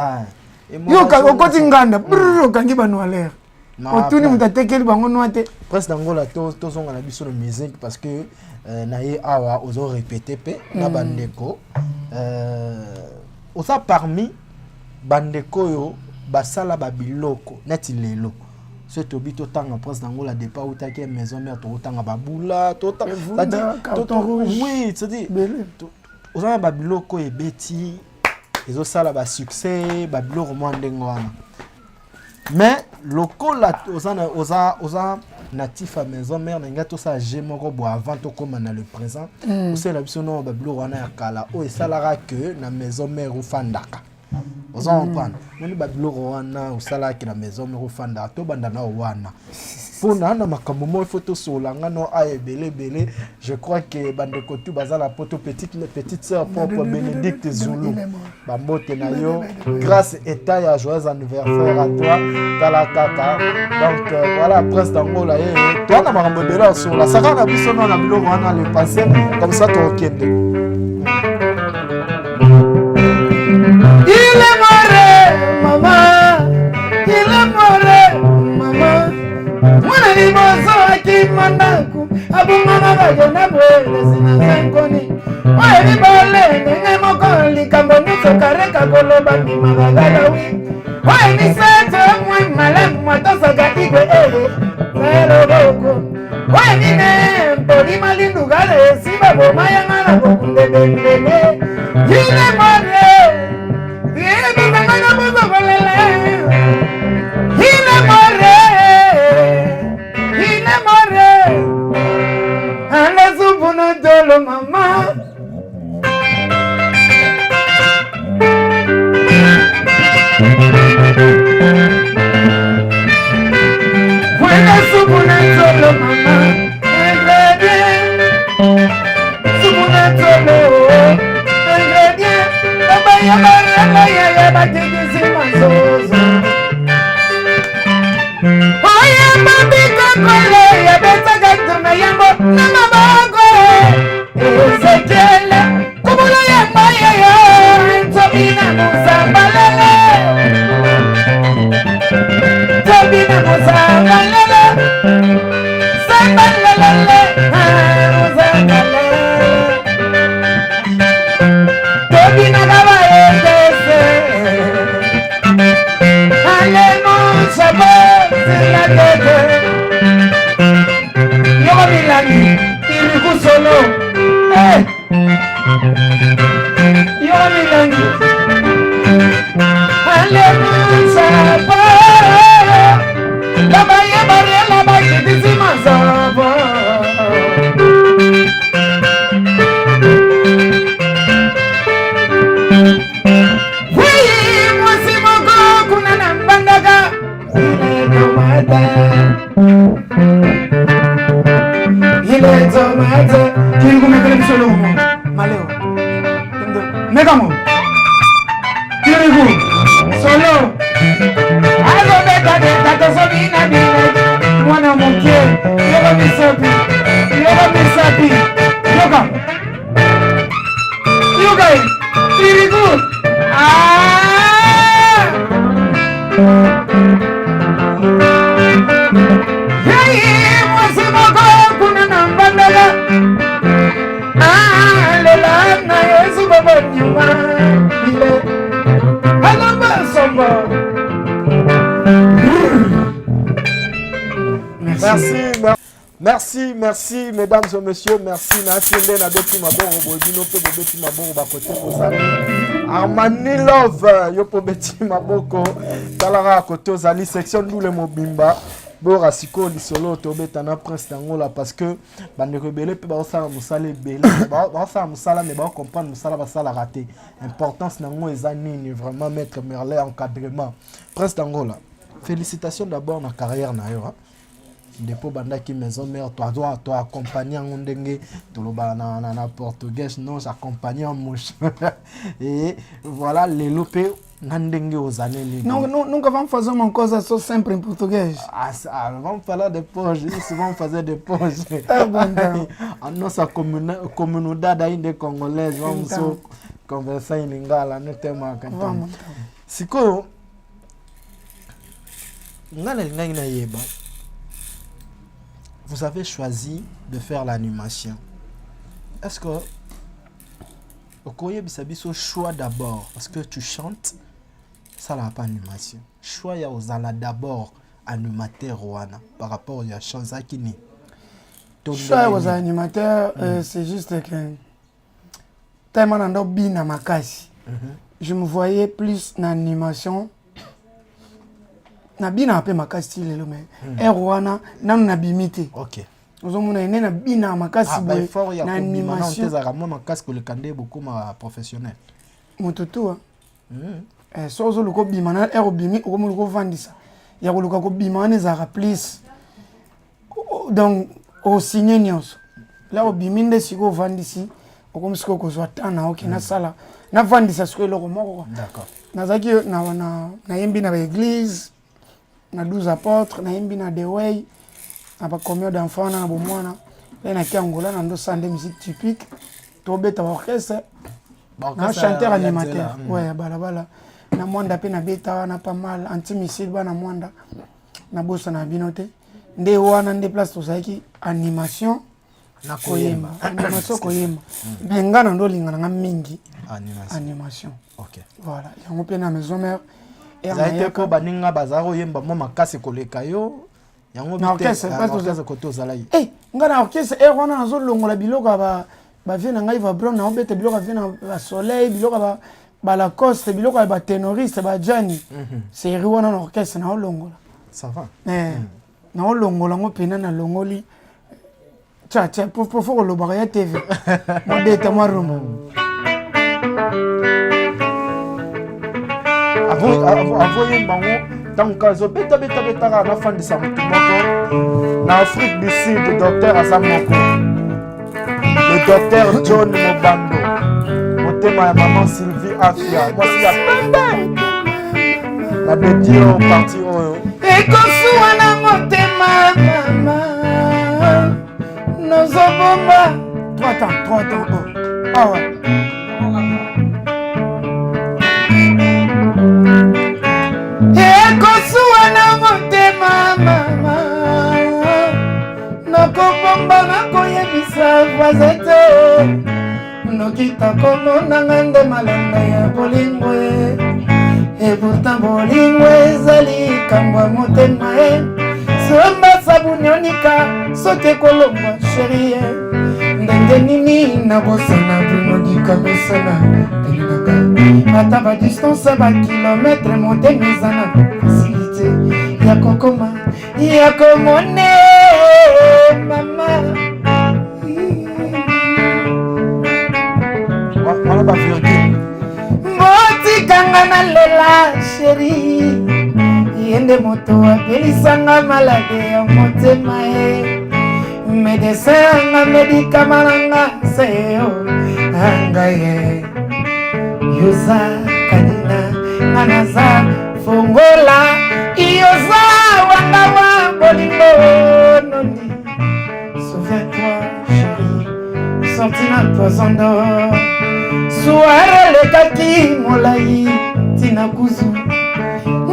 yo ka okoti nganda brrr kangi banwale otuni mutatekeli bango noate presque dangola to zonga na biso no musique parce que naye awa ozo répéter pe na bandeko osa parmi bandeko yo basala babiloko neti lelo ce tobi to tanga presque dangola départ utaki maison mère to tanga babula to carton rouge oui c'est dit osa babiloko ebeti ils ont ça là succès babiloko mwa ndenge wana mais lokola oza natif à maison mère na ngato ça moko bo avant to comme na le présent c'est la biso no babiloko wana ya kala o esalara que na maison mère ufandaka oza comprendre nani babiloko wana osalaki na maison mère ufandaka to banda na wana pona na makambo mo photo solanga no belé je crois que bande kotu bazala poto petite sœur propre Bénédicte Zulu bambote na yo grâce état ya joyeux anniversaire à toi tala kaka donc voilà prince d'Angola toi na makambo belé sur la saka na biso na biloko wana le passé comme ça to okende il est mort maman il est mort maman mwana liboso akimandaku abungana bagenda bwelesi na senkoni oyo libale ndenge moko likambo nyonso kareka koloba ndima bagalawi oyo misato mwe malamu atosaka igwe zeroboko oyo nine mpoli malindugala esiba bomayanga na bokundebembele yile more yebizangana bozokolele yile more Dolo mama Buena supuna dolo mama Supuna dolo Baba ya barra ya batiki mazozo Oya babi kokole ya betaka tuna yambo na mabago Ezekiel, como lo llama ya, Tobina Musambalele, Tobina Musambalele, Sambalele, Musambalele, Tobina Gabaese, Alemo Chabo, Silatete, Yoga Milani, Tiriku Solo. Yo milangi Aleluya Baba ya barela bakiti mazaba Wii mwasimogo kuna nambandaga Ile tomate Kiriku mekele solo maleo Megamo Kiriku solo Azo beta de tato sobina bine Mwana muke Yoga misapi Yoga Kiriku Hey, mwasimogo kuna nambandala Lela na Yesu baba nyuma ile Alamba somba Merci, mesdames et messieurs. Merci, Nassinde, Nabeti Maboro, Bodino, Bobeti Maboro, Bakote, Ozali. Armani Love, Yopo Beti Maboko, Talara, Kote, Ozali, section nous le Mobimba. Bora siko lisolo tobeta na prince d'Angola parce que bande rebelle pe ba osala musala belé ba osala musala mais ba comprendre musala ba sala raté importance nango ezanini vraiment mettre Merlin encadrement prince d'Angola félicitations d'abord na carrière na yo depuis banda qui maison mère toi accompagner en ndenge toloba na portugais non j'accompagne en mouche et voilà les lopé Nandenge aux années. Nunca vamos fazer uma coisa só sempre em português. Vamos falar depois, isso vamos fazer depois. Tá bom, então. A nossa comunidade ainda congolesa, vamos só conversar em lingala, não tem mais. Vamos. Siko, vous avez choisi de faire l'animation. Est-ce que Okoye Bisabiso choix d'abord parce que tu chantes, ça n'a pas animation. Choix ya ozala d'abord animateur wana par rapport à chanson qui ni. Choix aux animateurs c'est juste que tellement ndo bina makasi. je me voyais plus dans l'animation. Na bina pe makasi lelo mais erwana nanu na bimité. OK. Ozomona ene na bina makasi boy na animation. Tezaka moi makasi ko le kande beaucoup ma professionnel. Mututu so ozoluka bima na ero bimi okomuluka ovandisa. Ya koluka ko bima ne zaka please. Donc au signer nyonso. Là au bimi nde siko ovandisi okomisiko kozwa tana OK na sala. Na vandisa siko eloko moko. D'accord. Nazaki na yembi na église. Na 12 apôtres na yembi na the way na ba combien d'enfants na bomwana na kiangola na ndo sande musique typique to beta orchestre na chanteur animateur ouais balabala na mwanda pe na beta na pas mal anti-missile bana mwanda na bossa na binote nde wana nde place to saki animation na koyemba animation koyemba benga na ndo linga na mingi animation OK voilà yango pe na maison mère zaite ko baninga bazaro yemba mo makasi koleka yo yango orchestre koto zalai ngana orchestre wana nazo longola biloko ba vient na ngai va brown na obete biloko vient na soleil biloko ba Lacoste biloko ba ténoriste ba jani c'est wana na orchestre na longola ça va na longola ngo pena na longoli cha pour le barrière TV mo deta mo rumo avoye bango donc kazo beta na fandi sa mutu moko na Afrique du Sud docteur Azamoko le docteur John Mobando motema ya maman Sylvie Afia moi si ya pembe na betio parti oyo ekosuwa na motema mama nozobomba 3 ans ah ouais ekosuwa na motema mama nakobomba nakoyebisa voisin te nokita komonanga nde malanda ya bolingo e pourtant bolingo ezali likambo ya motema somba sabuni onika soki ekolombwa sherie ndenge nini nabosana brinodika mesana telinaka ata badistance bakilometre motema eza na fasilité ya kokoma ya komone mama wana bavirgule motikanga na lela sheri yende moto apelisanga malade ya motema medecin anga medikama nanga seyo anga ye yoza kanina nganaza fongola yoza wanga wa bolingo noni souviens-toi chérie sorti na poisson d'or soare lekaki molai tina kuzu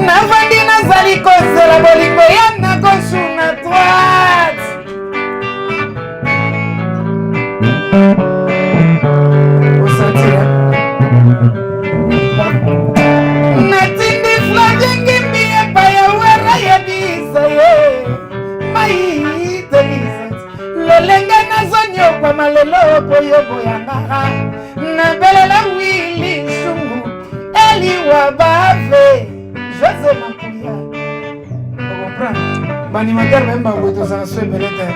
navandi nazali kozela bolingo ya na gauche na droite osatira natindi flagengimbi epaya wera yebisa ye mai delisat lolenge nazonyokwa lelo boyoboyangara nabelela wili sungu eliwa bave José Mapuya. Vous comprenez? L'animateur même pas vous ça se belete.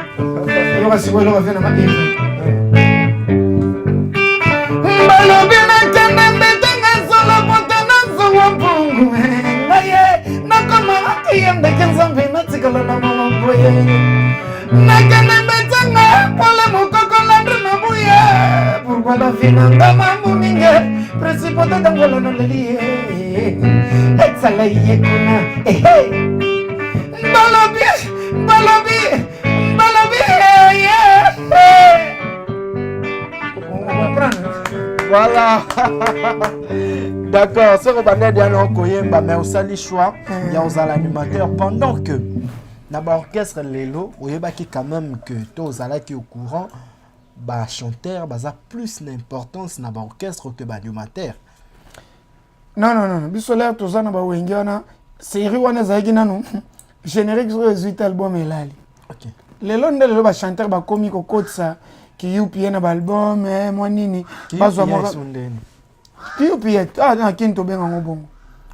Il va se voir le faire na matin. Mbalobi na tena mbetanga solo potana so mpungu. Aye, na kama akiyende kenzambe na tikala na mama boye. Na kana mbetanga pole mukoko la ndina buya. Pourquoi la finanga mamuninge? Principata dangola no lelie. Etsala yekuna Balobi voilà d'accord c'est rebandé diana koyemba mais osali choix ya ozala animateur pendant que na ba orchestre lelo oyebaki quand même que to ozalaki au courant ba chanteur baza plus d'importance na ba orchestre que ba animateur. Non. Bisolère tozana ba wengi wana série wana zaiki nanu générique sur résultat album elali. OK. Lelo ndelo ba chanteur ba komi ko kotsa ki yupi na ba album moi nini bazwa mo UPA na kinto benga ngobongo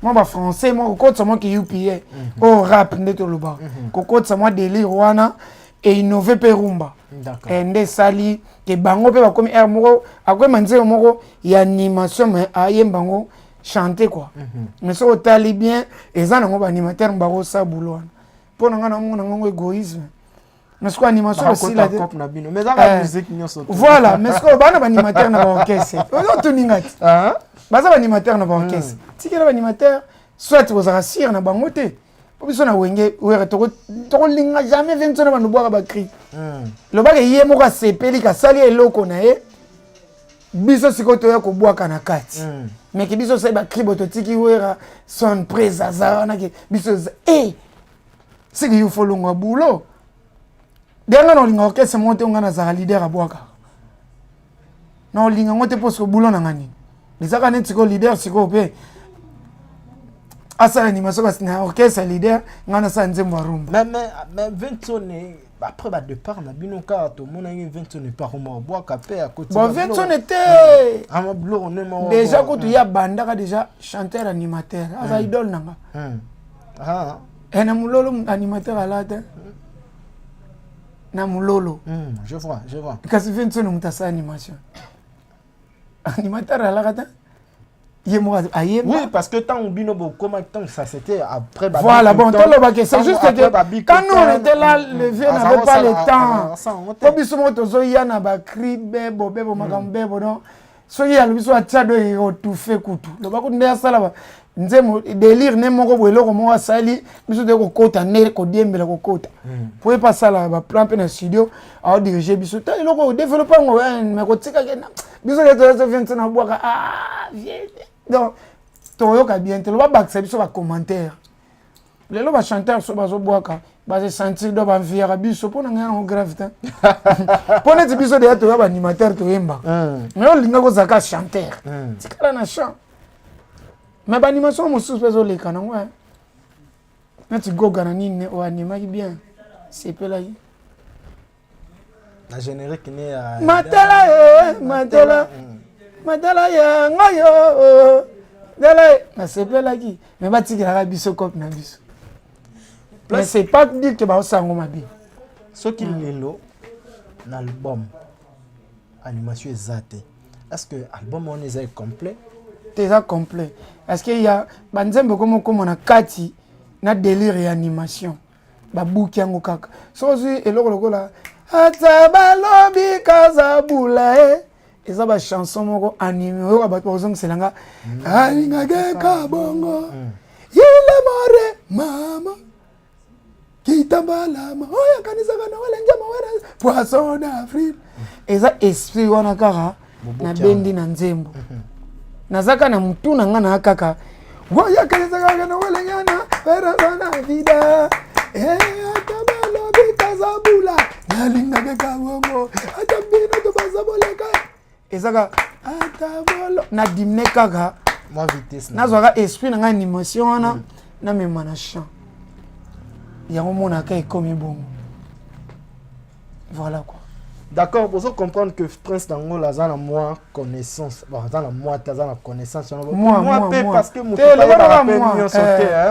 moi français moi kokotsa moi ki UPA oh rap ndeto loba kokotsa moi délire wana et innover pe rumba ende sali ke bango pe bakomi air moko akwe manzero moko ya animation mais ayembango chanter quoi mais so tali bien eza nango ba animateur mbako sa boulot pour nga na ngo égoïsme mais ce quoi animation aussi la mais la musique voilà mais ce quoi bana ba animateur na ba orchestre on to ningati baza ba animateur na ba orchestre tikela ba animateur soit vous rassir na bango te biso na wenge were to linga jamais vento na bandu boka ba cri lo ba ke ye moko sepeli ka sali eloko na ye biso sikoto ya ko boka na kati mais ke biso sai ba cri boto tiki wera son présasa na ke biso c'est que il faut longa boulot denga no linga orchestre monte ngana za leader a boka no linga ngote poso boulot na ngani lisaka neti ko leader siko pe asa animation parce na orchestre leader ngana sa nzembo rumba mais 20 sonné après ba départ na bino ka to mona ngi 20 sonné par mo bois capé à côté bon 20 sonné était ama blo on est déjà quand tu y a bandaka déjà chanteur animateur asa idole nanga na mulolo animateur alata na mulolo je vois kasi 20 sonné mutasa animation animateur alata oui, parce que tant comment ça c'était après. Voilà, bon, c'est juste que quand nous on était là, le vieux n'avait pas le temps. Pour biso moto zo yana ba cri bebo magambebo non. So ya le biso atchado et otufe kutu. Le ba ko ndeya sala ba nzemo délire ne moko boelo ko mo asali biso de ko kota ne ko diembela ko kota. Pour pas sala ba plan pe na studio a diriger biso ta eloko développer ngo mais ko tika ke na. Biso le to vient na boaka vieux. Donc, toyoka bien, tu vas back biso ba commentaire. Les loba chanteur so bazo boaka, bazo sentir do ba viera biso pona ngana o grave. Pona ti biso de to ba animateur to yemba. Mais on linga ko zaka chanteur. Tikala na chant. Mais ba animation mo sous peso le kana ngwa. Na ti goga na nini o anima ki bien. C'est pe là. La générique né à Matela Madala ya ngayo dala na sepela ki mais batikira biso cop na biso mais c'est pas dire que ba osango mabi ce qui lelo l'album animation ezate est-ce que album on est complet déjà complet est-ce qu'il y a banzembe comme na kati na délire et animation ba buki yango kaka so zi eloko lokola atabalobi kazabula eza ba chanson moko animé oyo ba bazong selanga alinga ke kabongo ile more mama kitambala ma oya kanisa kana wala njama wala poisson d'Afrique eza esprit wana kaka na bendi na nzembo nazaka na mutuna ngana kaka oya kanisa kana wala nyana vera na vida atabalo bitazabula alinga ke kabongo atabino to bazaboleka ezaka atabolo na dimne kaka moi vitesse na zoka esprit na animation wana na mema na chant yango mona ka ekomi bongo voilà quoi d'accord pour comprendre que Prince Dangola a la moi connaissance bon dans la moi t'as la connaissance moi parce que mon papa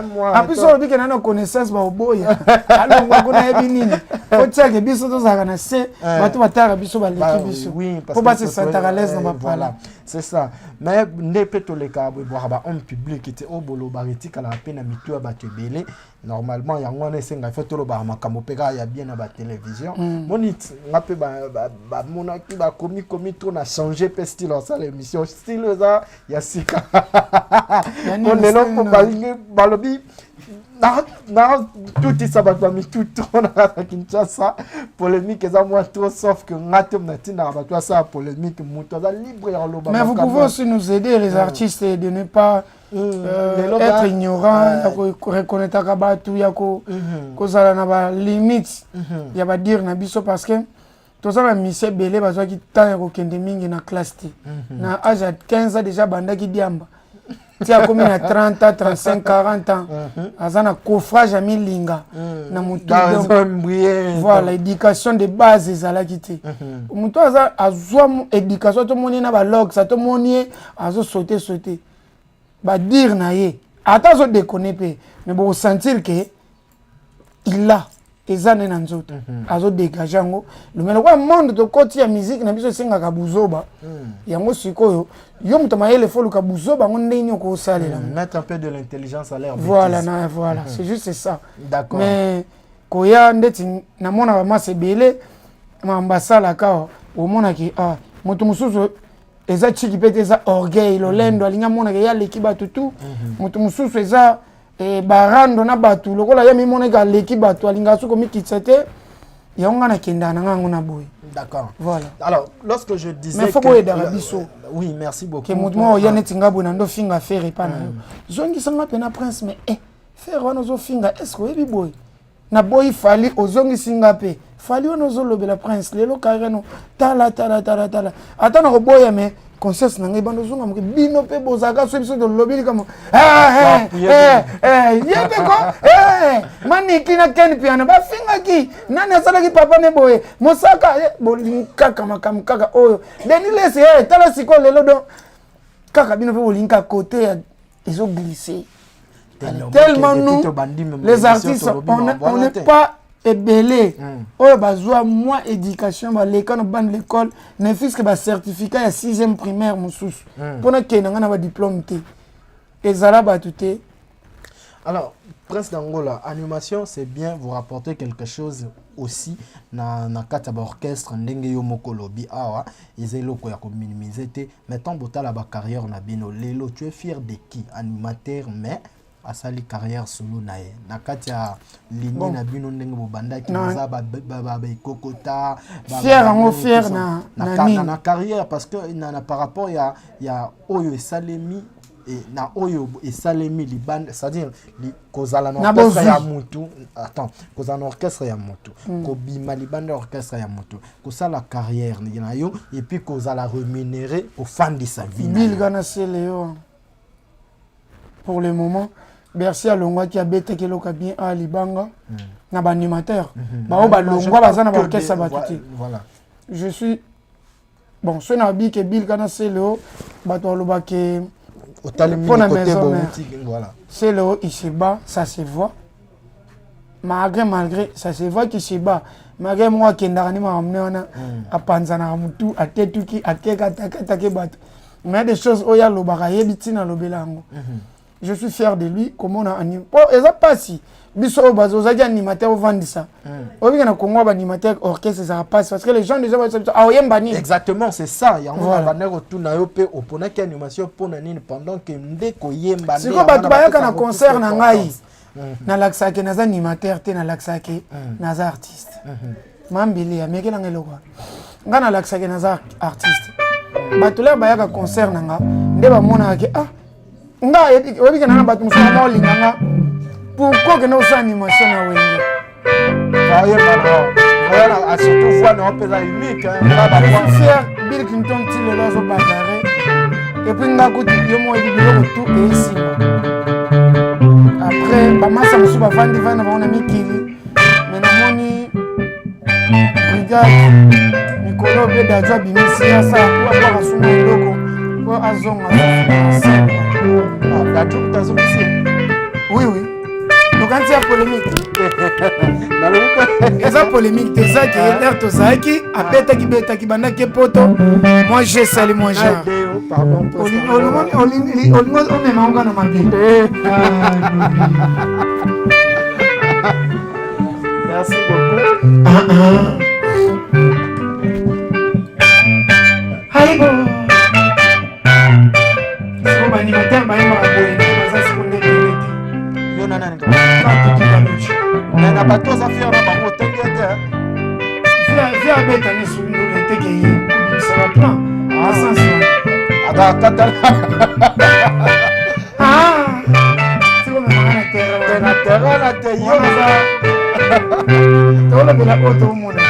moi après ça on dit que na connaissance ba oboya alors ngwa kuna ebi nini faut check biso to zaka na se bato bataka biso ba leki biso pour pas se sentir à l'aise dans voilà c'est ça mais ne peto le ka boire ba homme public était au bolo baritika la peine mitu ba tebele normalement yango na senga faut to lo ba makambo peka ya bien na ba télévision monite ngape ba monaki ba komi trop na changer pe style ça l'émission style ça ya sika on est là pour balobi na tout ça ba mi tout on a Kinshasa polémique ça moi trop sauf que ngatem na tina ba toi ça polémique muto za libre ya loba. Mais vous pouvez aussi nous aider les artistes de ne pas être ignorant reconnaître ka ba tout ya ko kozala na ba limite ya ba dire na biso parce que tozala mise belé bazwa ki tanya ko kende mingi na classe T na âge 15 ans déjà banda ki diamba Tu as commis à 30 ans, 35, 40 ans. Azana coffrage à Milinga. Voilà, l'éducation de base est à la quitter. Moutou a zouam éducation, tout le monde a log, ça tout le monde a sauté. Bah dire naïe. Attends, je déconne pas. Mais bon, sentir que il a. Ezane na nzoto azo dégager yango le melo kwa monde to koti ya musique na biso senga ka buzoba yango sikoyo yo muto mayele folu ka buzoba ngonde nyo ko salela mettre un peu de l'intelligence à l'air voilà c'est juste ça d'accord mais koya ndeti na mona ba masebele mambasala ka o mona ki muto mususu eza chiki pete eza orgueil lo lendo alinga mona ke ya lekiba tutu muto mususu eza barando na batu lokola ya mimone ka leki batu alinga suko mikitsete ya nga na kenda na ngango na boy. D'accord. Voilà. Alors, lorsque je disais mais faut que oui, merci beaucoup. Que mouvement ya netinga bona ndo finga faire pa na yo. Zongi sanga pena prince mais faire wana zo finga est-ce que ebi boy na boy fali ozongi singa pe fali wana zo lobela prince lelo kareno tala atana ko boya mais conscience na ngai bando zonga mo bino pe bozaka so biso de lobeli kama yebe ko maniki na ken piano ba finga ki nani asala ki papa ne boye mosaka bolinka kama kaka oyo deni lese tala siko lelo do kaka bino pe bolinka côté ils ont glissé tellement nous les artistes on n'est pas ebele oyo bazwa moi éducation ba l'école na ban l'école ne fils que ba certificat ya 6e primaire mususu pona kena ngana ba diplôme té ezala ba tuté. Alors Prince d'Angola, animation c'est bien, vous rapportez quelque chose aussi na kata ba orchestre ndenge yo moko lobi awa ezeloko ya ko minimiser té mettons botala ba carrière na bino lelo tu es fier de qui animateur mais asali carrière solo nae nakatia ligne na bino ndenge bobanda ki za ba kokota fier na carrière parce que na par rapport ya oyo salemi et na oyo esalemi libanda c'est-à-dire kozala na orchestre ya mutu attends kozala orchestre ya mutu kobima libanda orchestre ya mutu kosala carrière na yo et puis kozala rémunéré au fin de sa vie Bill Ganasseleo pour le moment. Merci à Longwa qui a bêté que l'on a bien à Libanga. Na ba animateur. Ba Longwa baza na ba orchestre batute. Voilà. Je suis bon, ce na bi que Bill Kana c'est le bato loba que au talemi côté bonti voilà. C'est le il se bat, ça se voit. Malgré ça se voit qu'il se bat. Malgré moi qui ndani ma amena a panzana mutu a tetuki a keka take bato. Mais il y a des choses oya loba yebitina lobelango. Je suis fier de lui. Comment on a animé. Oh, et ça passe. Biso bazo zaki animateur au vendisa. Obi kana Congo animateur orchestre ça passe parce que les gens déjà ah oyemba ni. Exactement, c'est ça. Il y a un banner autour na yo pe opona ki animation pona nini pendant que ndeko yemba. Si ko batu bayaka na concert na ngai. Na laksake na animateur te na laksake na artiste. Mambili ya mekela ngeloko. Ngana laksake na artiste. Batu le bayaka concert na nga ndeba mona ke nga obi kana na batu musana ba olinganga pourquoi que nous animation na wenge aye bana surtout fois na opeza unique nga ba faire Bill Clinton ti le lozo bagarre et puis nga ko yo mo ebilo tout et ici après ba masa musu ba vandi vana ba ona mikili mais na moni brigade Nicolas Beda job bimisi ya sa kwa kwa suma loko kwa azonga oui. Donc quand il y a polémique, il y a polémique, tu sais qu'il y a l'air de ça qui a bêta qui bêta qui banda qui poto. Moi j'ai salé moi j'ai. Pardon. On est manga dans ma vie. Merci beaucoup. Allez bon. C'est bon animateur, bah il m'a abonné. Na bato za faire na bango tengete via beta ni sundu le teke ça va plan sens ada kata c'est comme na terre na te yo za to le bela auto monde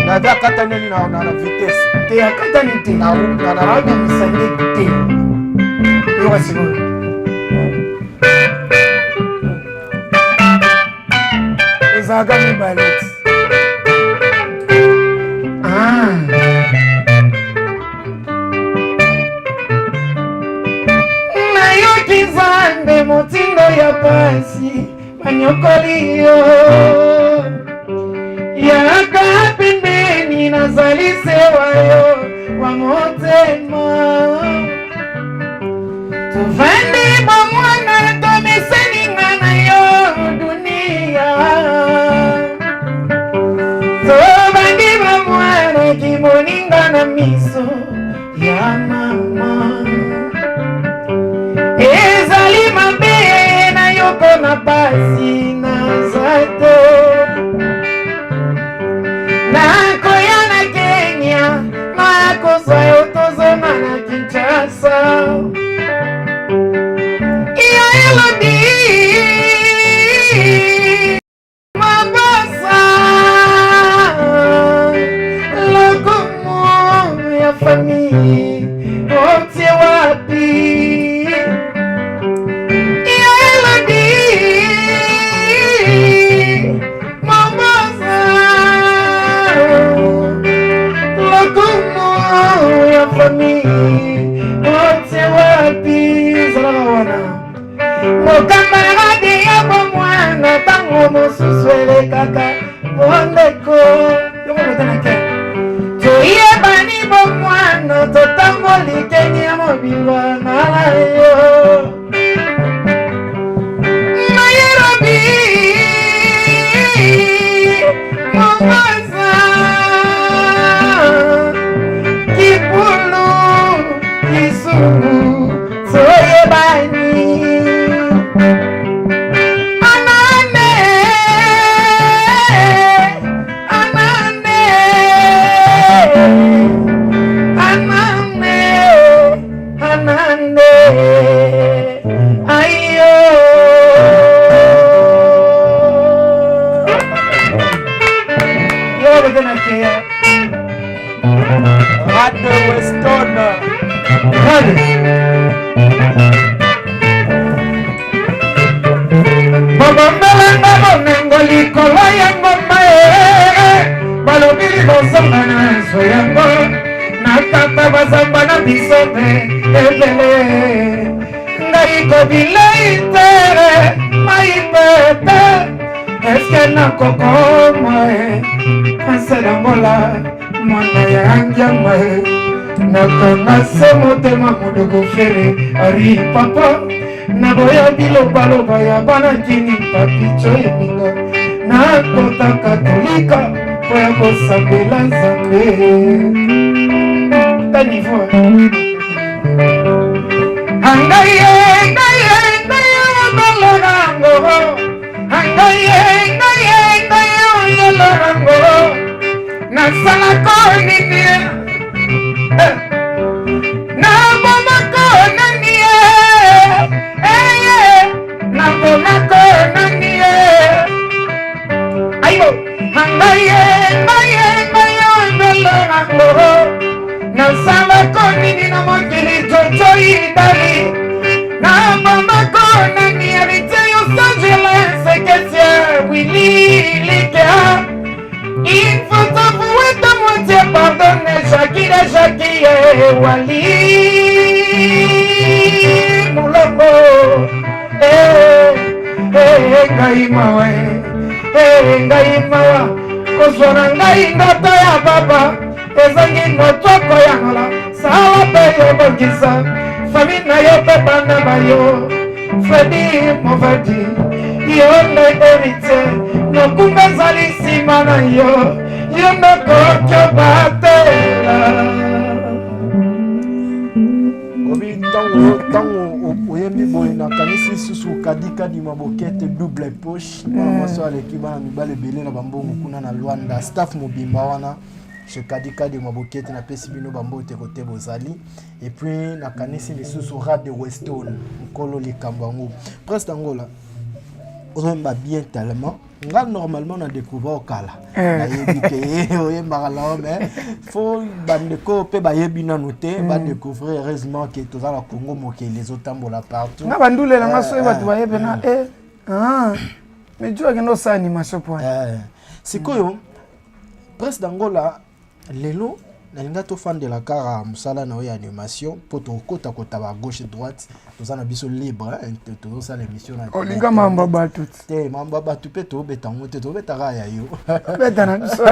Nada katani na vitesse. Te akatani te. Na Arabi misande te. Yo wasiko. Ezaga mi ballet. Nayoki Nzambe motindo ya pasi banyokoli yo. Yaka pembeni nazali sewa yo wa motema. Tuvandi bomwana tomeseninga na yo dunia. Tuvandi bomwana kimoninga na miso ya mama. Ezali mabe na yoko na pasi na zato. Nakoya na Kenya, nakozwa yo tozonga na Kinshasa. Iyo elodi mabasa lokomo ya famille otie wapi. Iyo elodi mabasa lokomo ya famille otie wapi. Zalaka wana mokamarade ya bomwana tango mosusu elekaka mondeko yokobotanake toyebani bomwana totamboli keni ya mobimba na yo mayerobi momaza kipulu kisumu toyebani. Radio Weston. Bobombelanga bonengo likolo ya ngomba balobili bosonga na so yango nakata bazamba na biso mpe ebele ngai kobilei te mai pete eske nakokoma asedangola mwana ya angiama nakanga se motema modogo fere ari papa naboya bilobaloba ya bana kini papicho eminga nakota katolika po ya kosambela nzambe tanivo angaye obalorango angaye oyolorango nasalako nini nabomako nanie nabomako nanie ayo angaye oyolorango nasalako nini na mokili totoidali nabomako nanie riteyo sangeles ketia wililika. Il faut avouer ta moitié, pardonne Jackie Wali Mouloko Ngai mawa Kozwana ngai ndoto ya baba Ezangi motoko ya ngola Sawa pe yo bongisa Famille na yo pe bana bayo Freddy Movadi Yonde héritier Nokumba zali sima na yo Yonde kokyo batela Kobi tango oyembi boye nakanisi susu kadikadi mabokete double poche maso aleki bana mibale ebele na bambongo kuna na Luanda staff mobimba wana chez kadikadi mabokete na pesi bino bambote kote bozali et puis nakanisi lisusu Radio Weston nkolo likambo yango presque angola on bien tellement. Nga normalement on a découvert au kala. Nayebi ke oye mbala mais faut bandeko pe ba yebi na noter ba découvrir heureusement que tous dans le Congo moke les autres tambola partout. Na bandule la ngaso e batu ba yebi na mais tu as que no sa animation point. C'est quoi presse d'Angola lelo nalinga to fan de la cara musala na oya animation poto kota kota ba gauche droite tous na biso libre tous ça l'émission na olinga mamba ba tout te mamba ba tout pe to beta ngote to beta ra ya yo beta na biso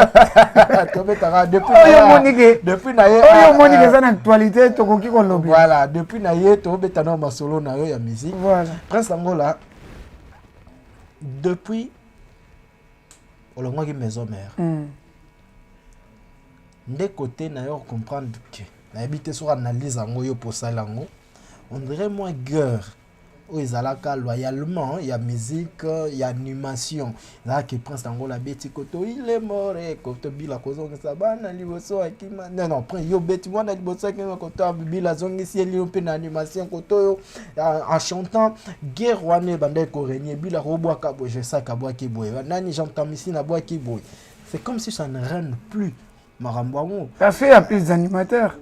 to beta ra depuis na ye oyo monique ça na actualité to koki ko lobi voilà depuis na ye to beta na ma solo na yo ya musique voilà Prince Angola depuis olongwa ki maison mère de côté d'ailleurs comprendre que na habité sur analyse en yo pour ça lango on dirait moins guerre où ils alaka loyalement il y a musique il y a animation là qui Prince Angola beti koto il est mort et koto bila kozo que ça bana liboso akima non prend yo beti moi na liboso akima koto bila zongi si li on na animation koto en chantant guerre wane bande ko régner bila robo akabo je ça kabo ki boy nani j'entends ici na boy ki boy c'est comme si ça ne règne plus. Parce qu'il y a plus d'animateurs.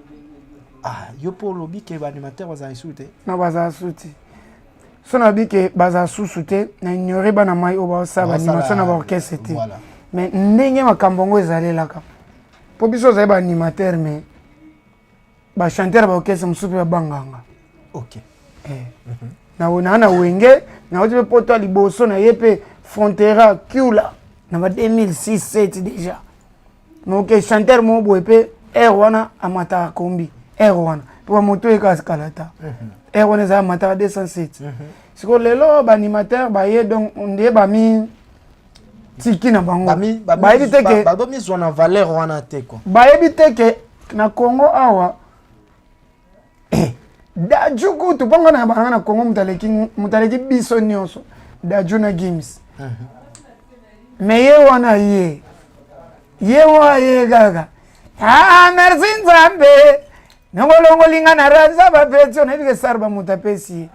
Ah, yo pour lobby que les animateurs vont sauter. Non, vont sauter. Si on a dit que vont sauter, on ignorait pas na mai au ça animation na orchestre c'était. Voilà. Mais ndenge makambongo ezali là ka. Pour biso za ba animateur mais ba chanteur ba orchestre musupe ba banganga. OK. Na ona wenge, na ote poto liboso na yepe Frontera Kula. Na ba 2006 7 déjà. Donc chanteur mo boepe erwana amata kombi erwana pour moto e kaskalata erwana za amata 207 siko lelo ba animateur ba ye donc on dit ba mi tiki na bango ba yebi teke ba do mi zona valeur wana te ko ba yebi teke na Congo awa da juku tu ponga na bana na Congo mutaleki biso nyonso da juna games mais ye wana ye yewa ye gaga merci nzambe nongolongo linga na raza ba petso na bike sarba mutapesi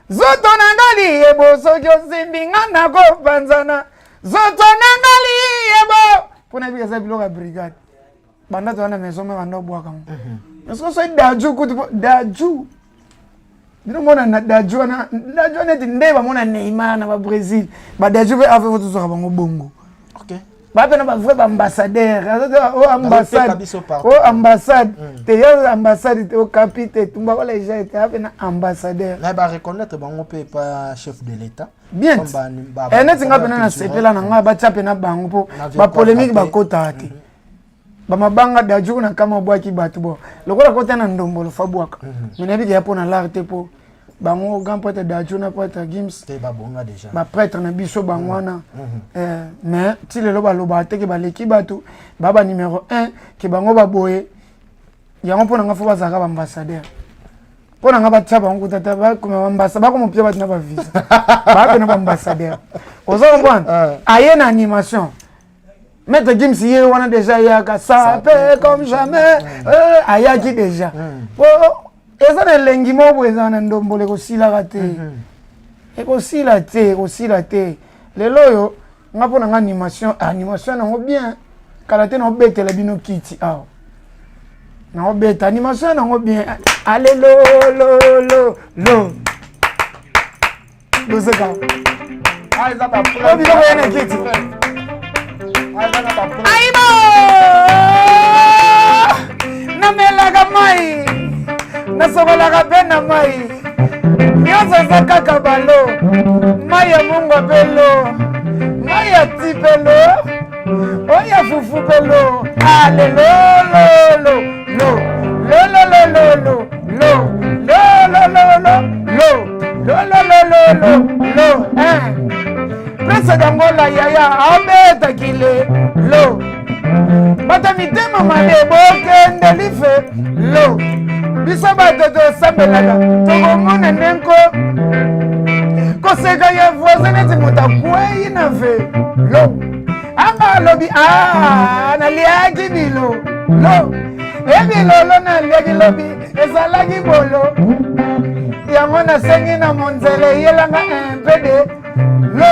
zoto nangali yebo soki osimbinga na ko panzana zoto nangali yebo pona bike sa biloka brigade banda to na maison me banda bwaka mo est-ce so daju kutu daju bino mona na daju na ndeba mona Neymar na ba Brésil ba daju be ave votu so bango bongo. OK. Ba pe na ba vrai ambassadeur ambassade te yo ambassade te o capitaine tumba wala déjà te ape na ambassadeur na ba reconnaître bango pe pas chef de l'état bien net nga pe na sepela na nga ba chape na bango po ba polémique ba kota te ba mabanga daju na kama bwaki batu bo lokola kota na ndombolo fabwaka mina bi ya po na l'art po bango grand poète daju na poète Gims te ba bonga déjà ba prêtre na biso bangwana mais ti lelo ba loba te ke ba leki batu baba numéro 1 ke bango ba boye yango pona nga fo ba zaka ba ambassadeur pona nga ba tshaba ngo tata ba kuma ambassadeur ba ko mo pia ba na ba visa ba pe na ba ambassadeur ozo comprendre aye na animation Maître Gims ye wana déjà ya ka ça paix comme jamais ayaki déjà eza na lengi moko eza na ndombole kosilaka te ekosila te lelo oyo nga mpo na nga animation nango bien kala te naobetela bino kiti awa naobeta animation nango bien alelololo loseka obilo koyena kiti aibo namelaka mai nasokolaka mpe na mai nyonso eza kaka balo mai ya mungo mpe lo mai ya ti mpe lo oyo ya fufu mpe lo alelololo lo Prince d'Angola yaya abetaki lo bata mitema mane bokende life lo biso bato tosambelaka tokomona ndenko koseka ya voisin neti moto akwei na ve lo anga alobi naliaki bilo lo ebilolo naliaki lobi ezalaki bolo yango nasengi na monzele yelanga impede lo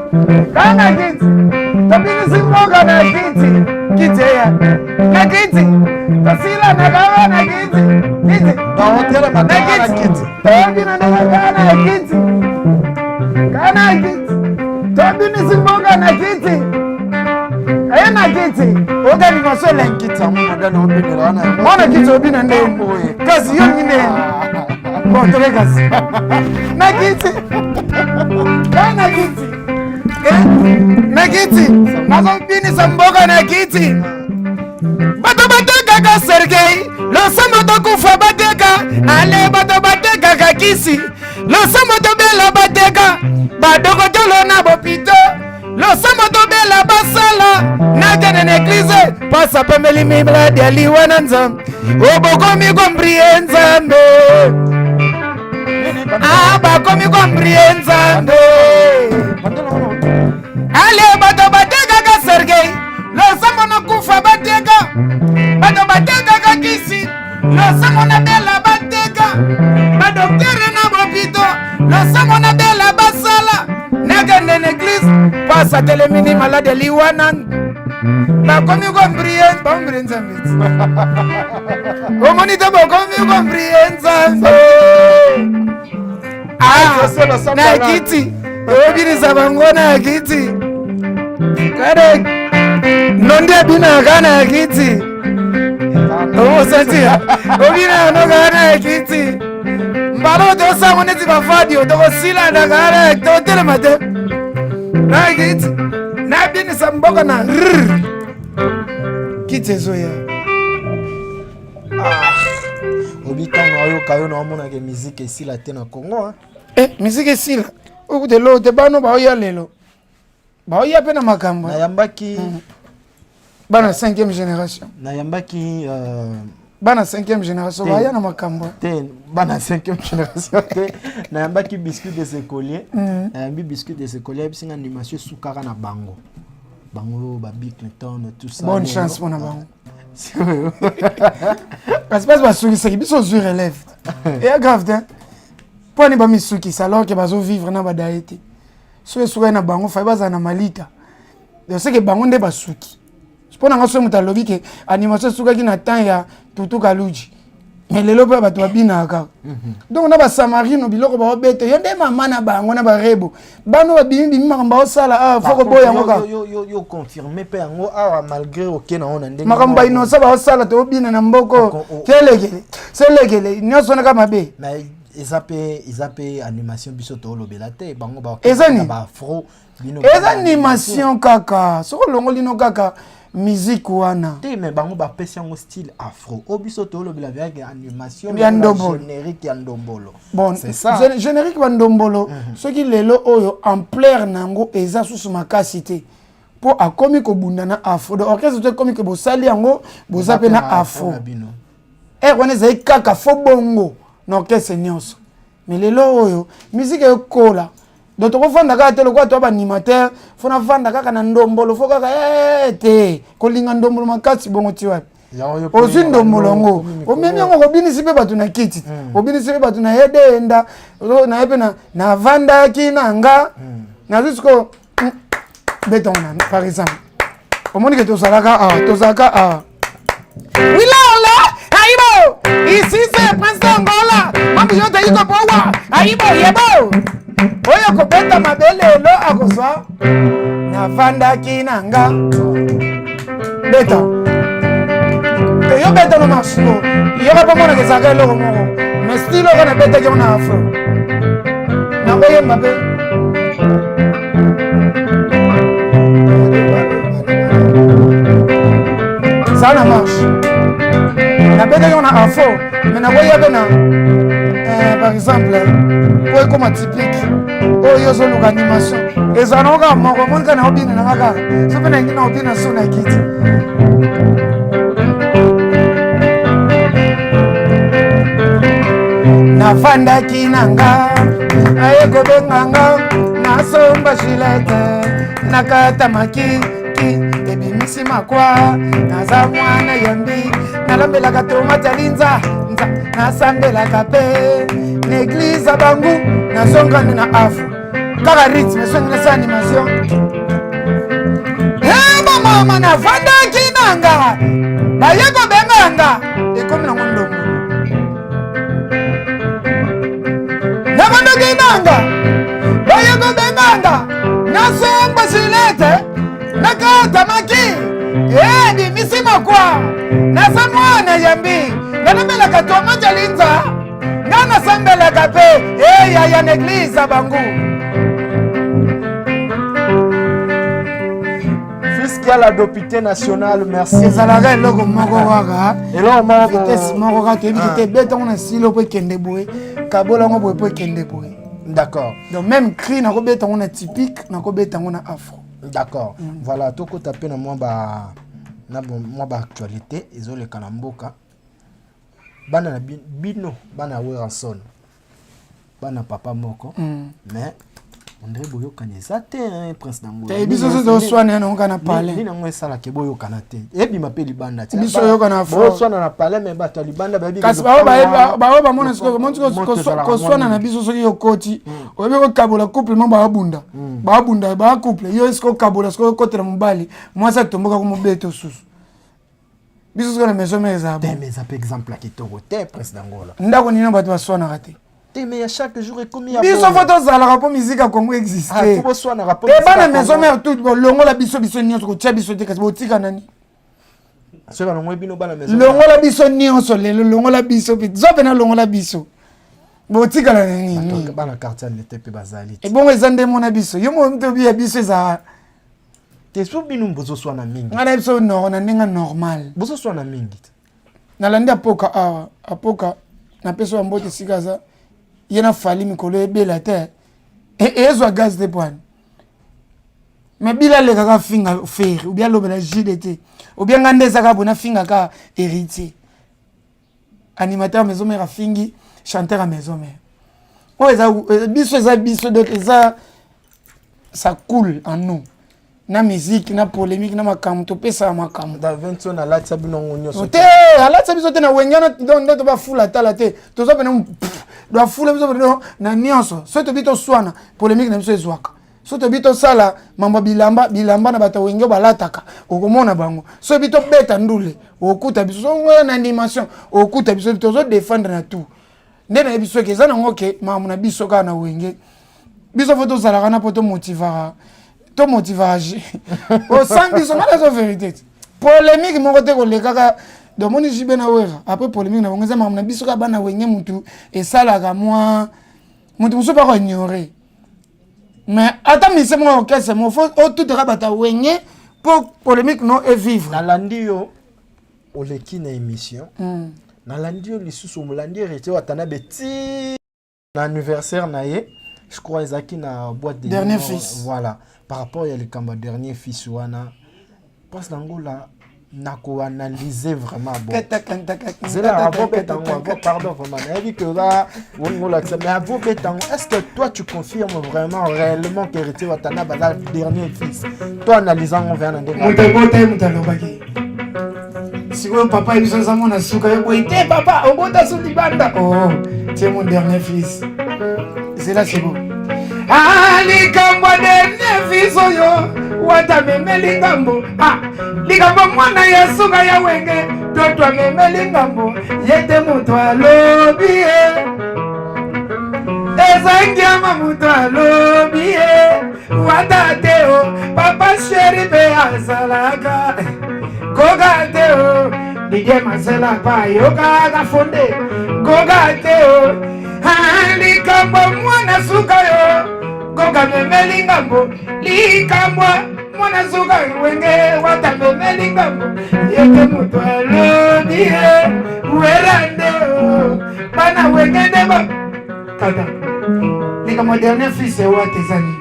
Kana kiti. Tabini simboga na kiti. Kiti ya. Na kiti. Tasila na gawa na kiti. Kiti. Na hotel na kiti. Tabini na kana kiti. Kana kiti. Tabini simboga na kiti. Ayana kiti. Oga ni maswala Kiti amuna dana obini wana. Mwana kiti obina ndembo. Kazi yo nyine. Bon, tole kazi. Na kiti. Kana kiti. Na kiti. Nazo bini samboga na kiti. Bato bateka ka Sergei. Losa moto kufa bateka. Ale bato bateka ka kisi. Losa moto bela bateka. Badoko tolo na bopito. Losa moto bela basala. Nagana na eglise. Pasa pemeli mibla de aliwana nzam. Obokomi kombriye nzambe. Bakomi kombriye nzambe. Ale bato bateka ka Sergei. Losa mono kufa bateka. Bato bateka ka kisi. Losa mona bela bateka. Badoktere na bopito. Losa mona bela basala. Nagana na eglise. Pasa telemini malade liwana. Bakomi kombriye nzambe. Omonito bakomi kombriye nzambe. Na kiti. Obirisa bango na kiti. Kare nonde bina kana kiti. Senti. Obina no kana kiti. Mbalo to sango neti bafadio to sila na kana to telemate. Na kiti. Na bini samboka na kiti zoya. Obitanga oyo kayo na omona ke musique ici la tena Congo. Musique ici là. Au de l'eau de bano ba oya lelo. Ba oya pe na makambo. Na yambaki Bana 5e génération. na yambaki Bana 5e génération ba ya na makambo. te bana 5e génération te na yambaki biscuit des écoliers. Na yambi biscuit des écoliers bisinga animation sukara na bango. Bango ba Bill Clinton tout ça. Bonne chance pour na bango. Parce que ba souki c'est biso sur relève. Et grave hein. Pour ne pas misuki alors que bazo vivre na ba daete. So so na bango fa baza na malita. De ce que bango nde basuki. Pour nga so muta lobi ke animation suka ki na temps ya tutu kaluji. Mais lelo pa bato babina ka. Donc na ba samarino biloko ba obete yo nde mama na bango na ba rebo. Bano ba bimi bimi makamba osala foko boya ngoka. Yo confirmer pe yango malgré aucun na on ndenge. Makamba inosa ba osala to obina na mboko. Kelekele. Selekele nyoso na kama be. Mais ils animation biso to lobela te bango ba afro bino. Animation kaka. Soko longo lino kaka. Musique wana. Te mais bango ba pesi yango style afro. Obiso to lobela avec animation générique ya ndombolo. Bon, c'est ça. Générique wa ndombolo. Ce qui lelo oyo ampleur nango eza susu makasi te. Po akomi ko bundana afro. Donc orchestre te komi ko bosali yango bozape na afro. Wana zai kaka fo bongo. Non que c'est nyonso. Mais lelo oyo musique e kola. Donc on va ndaka telo kwa to ba animateur, fona vanda kaka na ndombolo, fo kaka te. Ko linga ndombolo makati bongo tiwa. Ozi ndombolo ngo. O memi ngo ko binisi pe batu na kiti. O binisi pe batu na hedenda. Na yepe na vanda kinanga. Na jusqu'au béton par exemple. O moni que to salaka Wilala, aibo. Ici c'est Prince d'Angola. Mambi yo te yiko powa. Aibo yebo. Oyo ko beta mabele lo akosa. Na vanda kinanga. Beta. Te yo beta no marche. Yo va pas mona que ça galo moko. Mais style on a beta que on a afro. Na boye mbabe. Ça na marche. Na beta que on a afro. Mais na boye bena. Par exemple, pour comme typique, oh yo zo l'animation. Et ça non ga moko mon kana obina na ga. So pena ngina obina so na kiti. nafandaki nanga aye kobenganga nasomba shilete nakata makiki ebimisi makwa naza mwana yambi nalambelaka tomate alinza nasambelaka pe n'eglize bangu nazongani na afro kaka rythme esongeli sa animation mama nafandaki nanga baye kobenganga ekomi nango ndongo nafandaki nanga baye kobenganga nasomba silete nakata maki bimisi makwa naza mwana yambi nalambelaka tomate alinza nga nasambelaka pe yaya n'eglize bangu fiscal à député national, merci. ezalaka eloko moko kaka vitesse moko kaka toyebi te betango na silo po ekende boye kabolango boye po ekende boye. D'accord. Donc même cri nakobetango na typique nakobetango na afro. D'accord. Voilà, toko tapé na moi ba actualité ezoleka na mboka bana na bino bana weranson bana papa moko mais on dirait boyo kaneza te prince nango te biso zo swana na ngana parler ni nango esala ke boyo kanate ebi mapeli banda ti biso yo kana fo boyo swana na parler mais bato libanda ba bi kasi ba mona siko ko swana na biso so yo koti obe ko kabola couple mo ba bunda ba couple yo esko kabola sko kotera mobali moi ça tomboka ko mobeto susu biso so na maison meza ba mais ça par exemple ki to hotel prince nango la ndako nina bato ba swana raté. Mais à chaque jour et combien biso photo za la rapport musique à Congo existe pour soit na rapport et bana maison mère tout longo la biso nyonso ko tia biso te kasi botika nani so ba longo bino bana maison longo la biso nyonso le longo la biso zo pena longo la biso botika la nani bana quartier n'était pas bazali et bon ezande mona biso yo mo mto bi biso za te so bino bozo so na mingi ngana biso no na ninga normal bozo so na mingi na landi apoka apoka na peso ya mbote sikaza yena fali mikolo ebela te ezwa gaz de poine mais bila le kaka finga fer ou bien lobela JDT ou bien ngande zaka bona finga ka héritier animateur maison mère fingi chanteur à maison mère o eza biso donc ça coule en nous na musique na polémique na makambo to pesa makambo da 20 ans na la tsabino ngonyo te ala tsabiso te na wengana ndo to ba fula tala te to zo pena do fula biso na nyonso so to bito swana polémique na biso ezwaka so to bito sala mamba bilamba na bato wengyo balataka okomona bango so bito beta ndule okuta biso so na animation okuta biso to zo défendre na tout ndena biso ke zana ngoke mamu na biso ka na wenge biso photo sala kana poto motivage au sang biso mala zo vérité polémique mon côté ko le kaka do moni jibe na wera après polémique na bongeza mamu na biso ka bana wenge mutu et sala ka moi mutu muso pas ignorer mais attends mais c'est mon ok c'est mon faut tout te rabata wenge pour polémique non et vivre na landio o leki na émission na landio lisusu mulandi rete watana beti na anniversaire na ye je crois ezaki na boîte de dernier fils voilà par rapport à le dernier fils wana parce que nako analyser vraiment bon c'est là avant pardon vraiment il dit que là on l'a mais avant est-ce que toi tu confirmes vraiment réellement qu'Héritier Watana bala dernier fils toi analysant on vient d'en si vous papa il besoin mon asuka yo te papa on bota sous banda oh c'est mon dernier fils c'est là c'est bon likambo dernier fils oyo watamemeli ngambo likambo mwana ya suka ya wenge toto amemeli ngambo yete moto alobi ezangiama moto alobi wata te o papa sheri pe azalaka koga te o dige masela pa yokaka fonde koga te o likambo mwana suka yo koga memeli ngambo likambo mwana suka wenge wata memeli ngambo yeke moto alobi werande o bana wenge ndeba tata likambo dernier fils e wate zani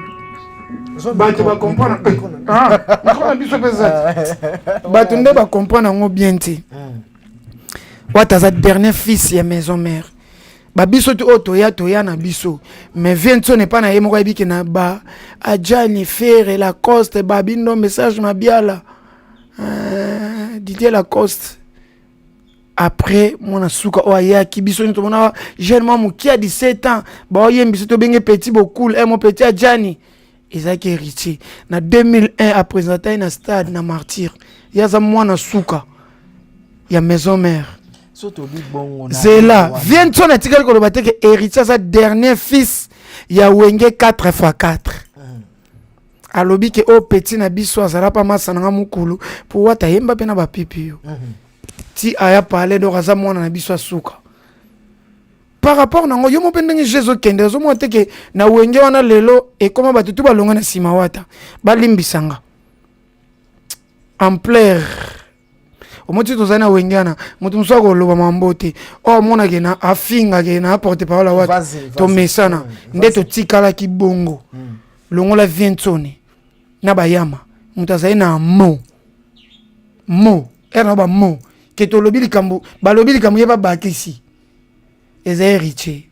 bato ba comprendre nakona biso pesa bato nde ba comprendre ngo bien te wata za dernier fils ya maison mère ba biso to toya na biso mais Viento n'est pas na yemo kwa biki na ba Adjani Ferre Lacoste babindo message mabiala Didier Lacoste après mon asuka oya ki biso ni to mona jeune maman qui a 17 ans ba oyembi to benge petit beaucoup mon petit Adjani Isaac héritier na 2001 a présenté na stade na martyr yaza mwana suka ya maison mère Zela Viento na tikali ko lobate ke héritier sa dernier fils ya wenge 4x4 alobi ke o petit na biso azala pa masana nga mukulu pour wata yemba pe na ba pipi yo ti aya parler do raza mwana na biso suka par rapport nango yo mo pendenge Jésus kende zo mo teke na wenge wana lelo e koma batutu balonga na sima wata balimbisanga ampleur omoti tozana wengana mutu musoko loba mambote o mona gena afinga gena apporter parole wata to mesana ndeto tikala ki bongo longola Viento na bayama mutu azai na mo era ba mo ke to lobili kambo balobili kambo yeba bakisi eza héritier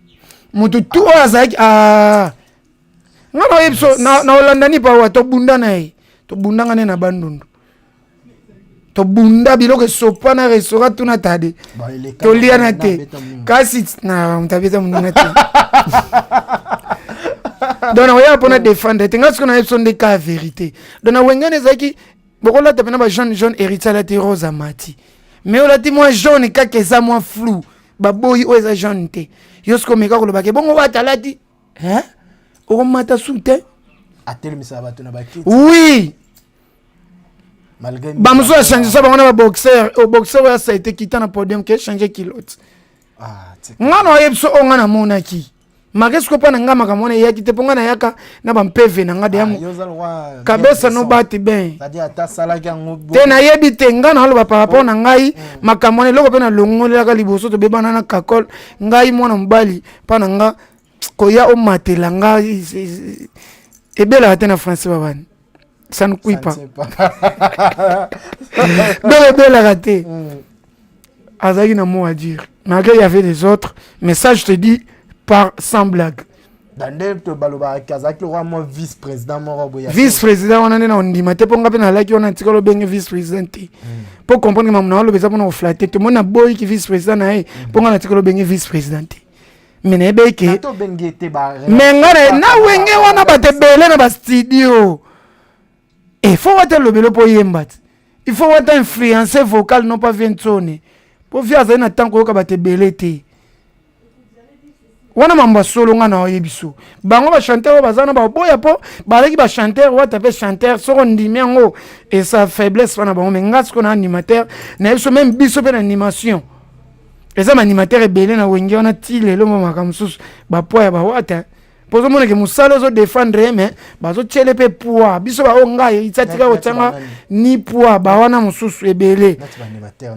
mutu tu azaki ngana yebso na olandani pa wa to bunda na ye to bundanga ne na bandundu to bunda biloko sopa na restaurant tuna tade to lia na te kasi na mtabeta munduna te dona oya pona défendre te ngasko na yebso de ka vérité dona wengane zaki bokola tapena ba jeune héritier la te Rosa Mati mais on a dit moi jaune kaka eza moi flou ba boy o eza jaune te yosko meka ko lobake bongo watalati o mata soute atelemisa bato na bakiti oui malgré bamuso a changé ça bangona ba boxeur au boxeur ya ça a été quitté na podium que changer kilote ngana yebso o ngana monaki makesko pa na ngama kamona ya kite ponga na yaka na ba mpeve na ngade yamu kabesa no bati ben c'est-à-dire ata sala ki ngo te na yebi te ngana halo ba par rapport na ngai makamone loko pe na longolela ka liboso to bebana na kakol ngai mwana mbali pa na nga koya o matela ngai ebela ate na français babani ça ne couille pas donc ebela raté azaki na mot à dire malgré il y avait des autres mais ça je te dis par sans blague. Vice-président, on a un dimate pour qu'on a like on a tiré le bien vice-président. Pour comprendre que maman le besoin pour flatter tout le monde a boy qui vice-président pour qu'on a tiré le bien vice-président. Mais n'est pas que. Mais na wenge wana bate belé na ba studio. Il faut watch le belo pour yembat. Il faut watch influencer vocal non pas Viento. Pour faire ça na tant ko ka bate belé te. Wana mamba solo ngana oyebiso bango ba chanteur bazana ba boya po baleki ba chanteur wata pe chanteur soko ndimi ngo et sa faiblesse wana bango mengatsi ko na animateur na yeso même biso pe na animation eza ma animateur ebele na wenge wana tile lo makamususu ba poya ba wata pozo mona ke musalo zo défendre mais bazo tchele pe poa biso ba onga itsatika otanga ni poa ba wana mususu ebele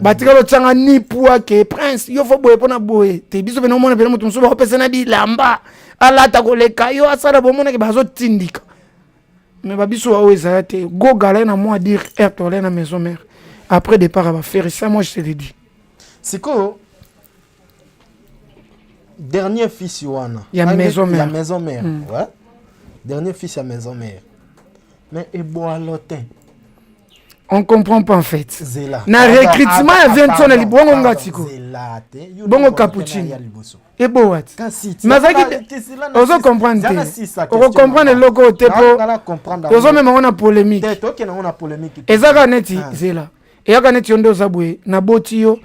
batika lo tanga ni poa ke prince yo fo boye pona boye te biso pe no mona pe mutu mususu ba pesa na bilamba alata ko leka yo asala bo mona ke bazo tindika mais ba biso wa eza te go gala na moi dire ertole na maison mère après départ va faire ça moi je te le dis c'est quoi dernier fils Yohana. Il y a maison mère. La maison mère. Ouais. Dernier fils à maison mère. Mais et boalotin. On comprend pas en fait. Zela. Na recrutement ya Viento na libongo ngatiko. Zela te. Bongo cappuccino. Et boat. Kasiti. Mazaki ozo comprendre. Ozo comprendre loko te po. Ozo même on a polémique. Te to ke na on a polémique. Ezaka neti Zela. Et yaka neti ondo zabwe na boti yo.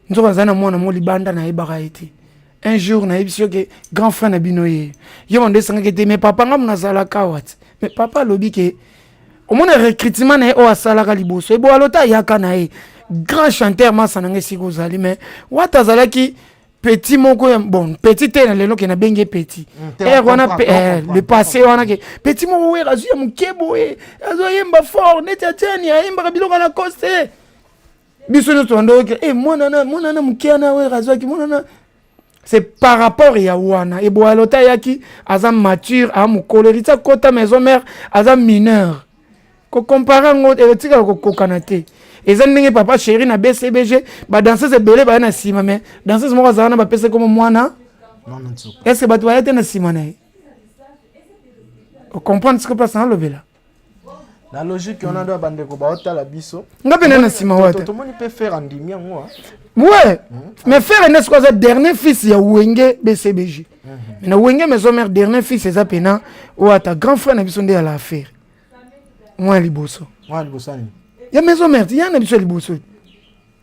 Nzoka zana mwana mo libanda na ebaka ete. Un jour na ebisio ke grand frère na binoye yo onde sanga ke mais papa ngam na sala kawat mais papa lobi ke au moins recrutement na o asala ka liboso e bo alota yaka na e grand chanteur masa na ngesi ko zali mais wata zala ki petit moko bon petit tena lelo ke na benge petit wana le passé wana ke petit moko we razu ya mukebo e azo yemba fort neti atani yemba biloko na coste biso no tondo ke monana mukiana we razu ki monana. C'est par rapport à Yawana. Et Boalota Yaki, Azam mature, à Moukolérita, Kota maison mère, Azam mineur. Ko compara ngot et le tigre ko kanate. Et ça n'est papa chéri na BCBG, ba danseuse belé ba na sima mais danseuse mo zana ba pese comme moi na Non, non, tu Est-ce que bato bayete na simane? Comprendre ce que passe dans le là. la logique on a doit bande ko ba otala biso. Nga pena na sima wata. Tout le monde peut faire andimia moi. Ouais. Mais faire un escroc dernier fils ya Wenge BCBG. Mais na Wenge maison mère dernier fils c'est pena ou ta grand frère na biso ndé à l'affaire. Moi liboso. Moi liboso ni. Ya maison mère, ya na biso liboso.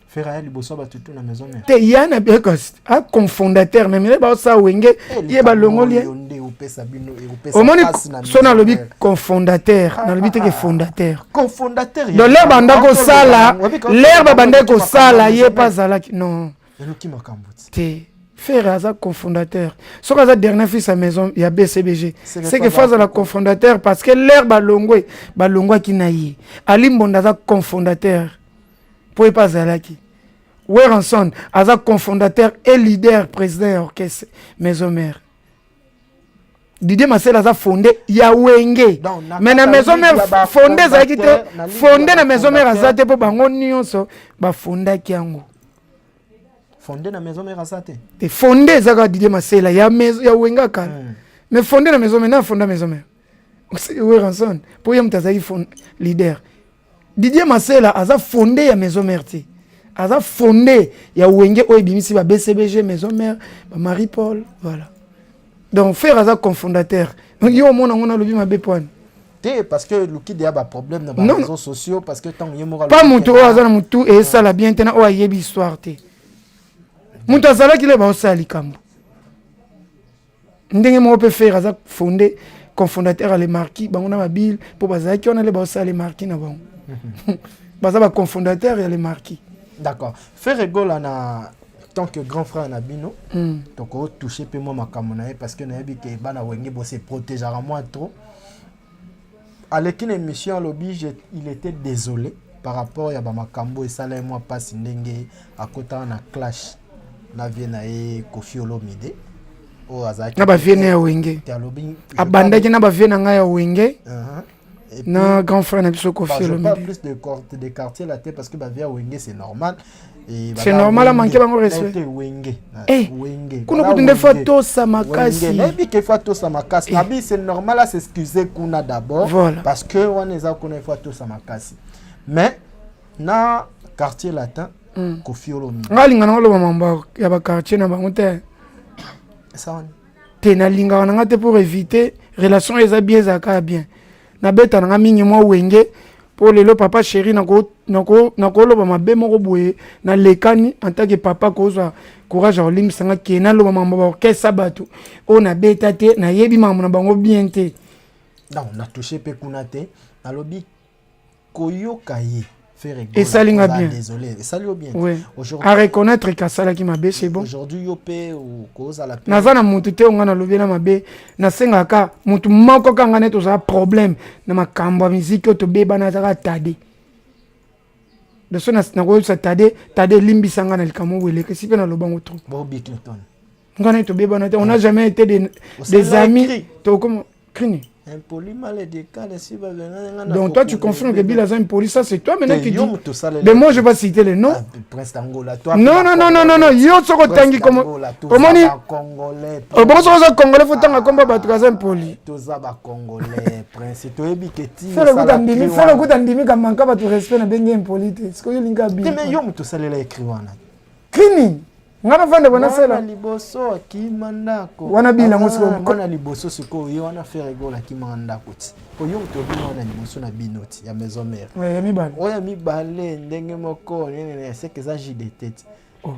Faire à liboso ba tout na maison mère. Te ya na bekos a cofondateur même il ba sa Wenge ye ba longoli. Au moins sona lobi cofondateur, na lobi te que fondateur. Cofondateur. Donc l'air bandako sala, l'air bandako sala ye pas zala non. Eloki makambuti. Te faire aza cofondateur. Ce que dernier fils à maison il y a BCBG. C'est que phase la cofondateur parce que l'air balongwa qui naïe. Ali Mbonda za cofondateur. Pour pas zala qui. Weranson aza cofondateur et leader président orchestre maison mère. Didier Marcel a fondé ya Wenge. Mais na maison mère fondé za kité fondé na maison mère azate po bango nyonso ba fonda kiango. Fondé na maison mère azate. Te fondé za Didier Marcel ya maison ya Wenga kan. Mais fondé na maison mère na fonda maison mère. Oui ranson pour yam tazaki fond leader. Didier Marcel a fondé ya maison mère ti. Aza fondé ya Wenge o ebimisi ba BCBG maison mère ba Marie Paul voilà. Donc faire un cofondateur. Donc yo mon on a le ma bepoine. Parce que Luki a des problèmes dans les réseaux sociaux parce que tant yemora pas mutu azana mutu et ça la bien tena o yebi histoire te. Mutu azala ki le ba osali kambo. Ndenge mo peut faire aza fondé cofondateur à les marquis ba on a mabile pour bazala ki on a le ba osali marquis na bon. Baza ba cofondateur et les marquis. D'accord. Faire rigolo na tant que grand frère Nabino, donc on toucher peu moi ma camonae parce que nabi que bana Wenge bo se protéger à moi trop. À l'équipe émission lobby il était désolé par rapport à Bamakambo et Saleh moi passe ndenge à côté na clash na viena e Kofi Olomide o azaki na ba viena ya Wenge abanda ki na ba viena nga ya Wenge na grand frère na biso Kofi Olomide. Pas plus de quartier la tête parce que ba via Wenge c'est normal. C'est normal à manquer bango respect. Eh, kuna kutunde photo sa makasi. Nabi ke photo sa makasi. Nabi c'est normal à s'excuser kuna d'abord parce que on est à connaître photo sa makasi. Mais na quartier latin Kofi Olomide. Ngalinga na lo mamba ya ba quartier na bango te. Ça on. Te na linga na ngate pour éviter relation eza bien zaka bien. Na beta na mingi mo Wenge pour le papa chéri nako lo mabe moko boye na lekani en tant que papa koza courage à lim sanga kena lo mama ba ke sabatu on a beta te na yebi mamu na bango bien te. Donc on a touché pe kunate na lobi koyokaye faire et ça linga bien. Désolé, ça lui bien. Oui. À reconnaître que ça là qui m'a bé c'est bon. Aujourd'hui yo pe ou cause à la na zana mutu te on a lobi na mabe na senga ka mutu moko kanga neto za problème na makambo musique to beba na za tade. De ce na ko sa tade limbi sanga na likamo wele que si pe na lobango trop. Bobby Clinton. Ngana to beba na te on n'a jamais été des amis to comme crini. Impoli mal de cas si va venir. Donc toi tu confirmes que Bill a impoli ça c'est toi maintenant qui dis. Mais moi je vais pas citer les noms. Prince Angola toi. Non yo soko tangi comme omoni congolais. O bon soko congolais faut tanga comme ba tukaza impoli. Toza ba congolais prince to ebi keti. Fais le coup d'andimi comme manka ba tu respect na bengi impoli te. Est-ce que yo linga bi. Mais yo muto salela écriwana. Kini ngana vanda bana sala liboso akimandako wana bila musiko wana liboso siko yo wana faire gola akimandako ti oyo to bino wana liboso na binoti ya maison mère ouais mi bale oya mi bale ndenge moko nene c'est que ça JDT oh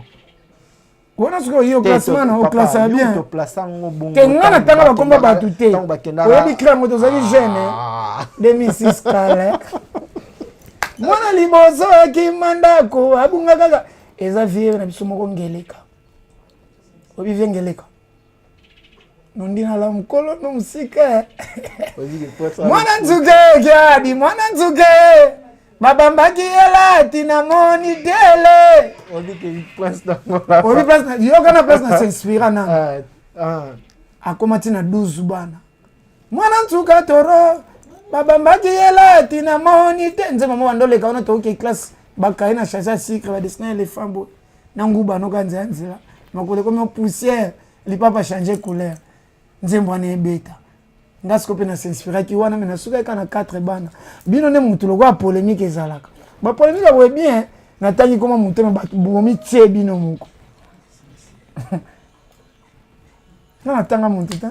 wana siko yo classement na o classe bien to place ngo bongo ke ngana tanga ba komba ba tuté oya bi kra moto zali jeune 2006 kala mwana liboso akimandako abunga kaka eza vie na biso moko ngeleka obi vie ngeleka nondina la mkolo no musika mwana nzuke jadi mwana nzuke babambaki yela tina moni dele obi ke place na ngola obi place na yo kana place na s'inspira na akoma tina 12 bana mwana nzuka toro babambaki yela tina moni te nze mama wandoleka ona to ke classe bakaye na chasse à sucre ba dessiner les femmes na nguba no kanza nzela makole comme poussière lipapa changer couleur nzembo na ebeta ngasiko pe na s'inspira ki wana mena suka kana 4 bana bino ne mutu lokwa polémique ezalaka ba polémique boye bien natangi koma mutu ba bomi tie bino moko na tanga mutu ta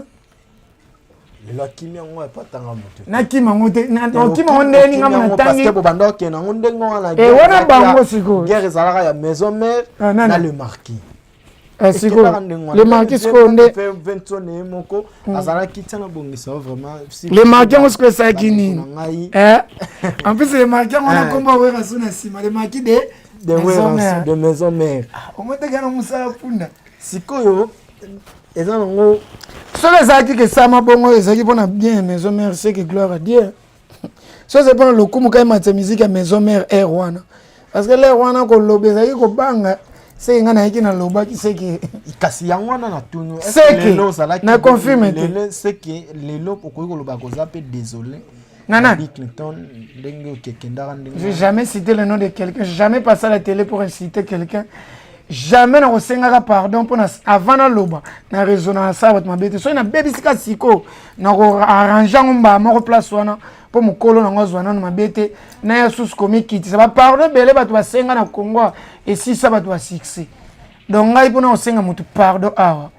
lelo kimia ngo pa tanga mutu na kima ngote na kima onde ni ngama na tangi parce que banda ke na ngonde ngo wana e wana bango siko guerre ezalaka ya maison mère na le marquis siko le marquis siko onde 20 ne moko azala kitana bongisa vraiment le marquis ngo siko sa kini en plus le marquis on a combat wera suna sima le marquis de maison mère o mote kana musala punda sikoyo eza ngo soki ezalaki ke sama bongo ezalaki mpona bien maison mère c'est que gloire à Dieu so c'est mpona lokumu kayemata musique ya maison mère air wana parce que l'air wana koloba ezalaki kobanga seke ngai nayaki nalobaki seke kasi yango wana na tunu seke na confirme te seke lelo okoki koloba koza mpe désolé Nana, j'ai jamais cité le nom de quelqu'un, j'ai jamais passé à la télé pour inciter quelqu'un. Jamais na osengaka pardon pour avant na loba na résonance ça votre mabete so na baby sika siko na ko arranger ngomba moko place wana pour mukolo na ngozwana na mabete na ya sous komiki ça va pardon belé batu basenga na Congo et si ça batu ba succès donc ngai pour na osenga mutu pardon awa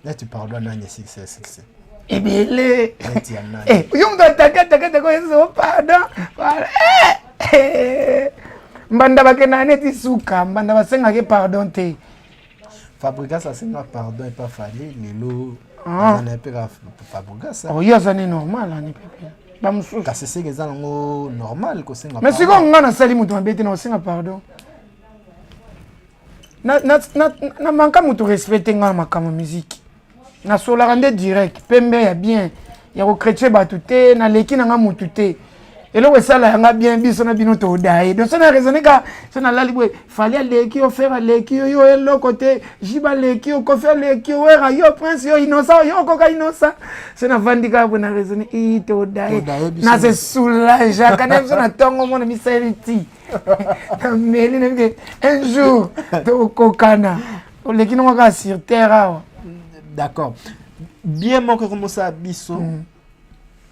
là tu pardonnes na succès et belé yo ndo taka ko yeso pardon mbanda bakena neti suka mbanda basenga ke pardon te Fabregas asenga pardon et pas fallu lelo na peka Fabregas oh ya ça n'est normal ani pepe ba musu kasi c'est que ça ngo normal ko senga mais siko ngana sali mutu mabete na osenga pardon na manka mutu respecter ngana makama musique na sola rende direct pembe ya bien ya ko chrétien batu te na leki na nga mutu te et là, ça là, bien biso na bino to dai. Donc ça n'a raisonné ka, ça n'a lali fallait leki o faire leki yo le côté, jiba leki o ko faire leki o era yo prince yo innocent yo koka innocent. Ça n'a vandika pour na raisonner i to dai. Na se soulage kana biso na tongo mona misaliti. Na meli na un jour to kokana. O leki no ka sur terre. D'accord. Bien mon comme ça biso.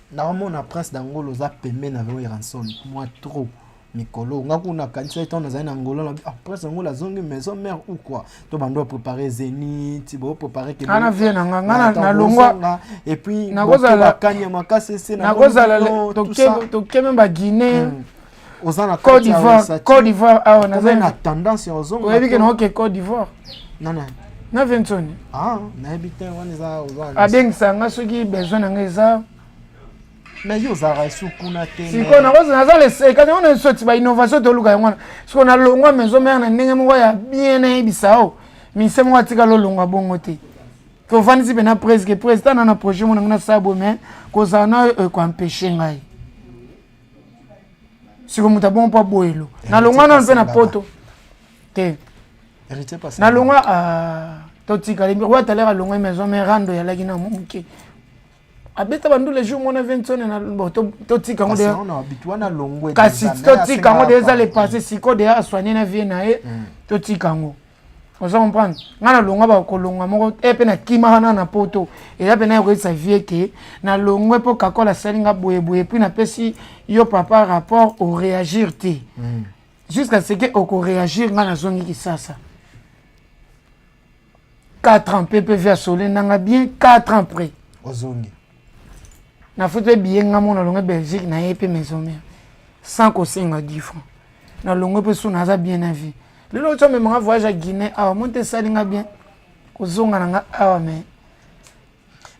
Normalement na presse d'Angola za pembe na veo ranson moi trop mikolo ngaku na kanisa etant na zana Angola na presse Angola zongi maison mère ou quoi to bando préparer Zénith bo préparer que ana vient na longwa et puis na kozala kanya makase c'est na kozala to keme ba Guinée ozana Côte d'Ivoire ah na zana tendance ozonga oyebi ke no ke Côte d'Ivoire nana na Vincent na habitant wana za ozana abengisa soki besoin na ngeza mais yo zara sukuna te siko na koza naza le seka na ona soti ba innovation to luka ngwana siko na longwa maison mère na ndenge moko ya bien na bisao mi se mo atika lo longwa bongo te ko vanisi bena presque président na projet mo na sabo mais ko zana ko empêcher ngai siko muta bon pa boelo na longwa na na poto te na longwa to tika le roi talera longwa maison mère rando ya lagi na muke abeta bandu les jours mona 20 na to tika ngo de on habitué na longwe kasi to tika ngo de za le passé siko de a soigner na vie na e to tika ngo oza comprendre ngana longwa ba ko longwa moko epe na kima na poto et ya bena ko sa vie ke na longwe po kakola salinga boye puis na pesi yo papa rapport au réagir te jusqu'à ce que au réagir ngana zongi ki sasa 4 ans PPV solé nanga bien 4 ans près ozongi na foto bien ngamo na longue Belgique na épée maison mère sans ko singa 10 francs na longue pe suna za bien na vie le l'autre même nga voyage à Guinée ah monte salinga bien ko zonga nga ah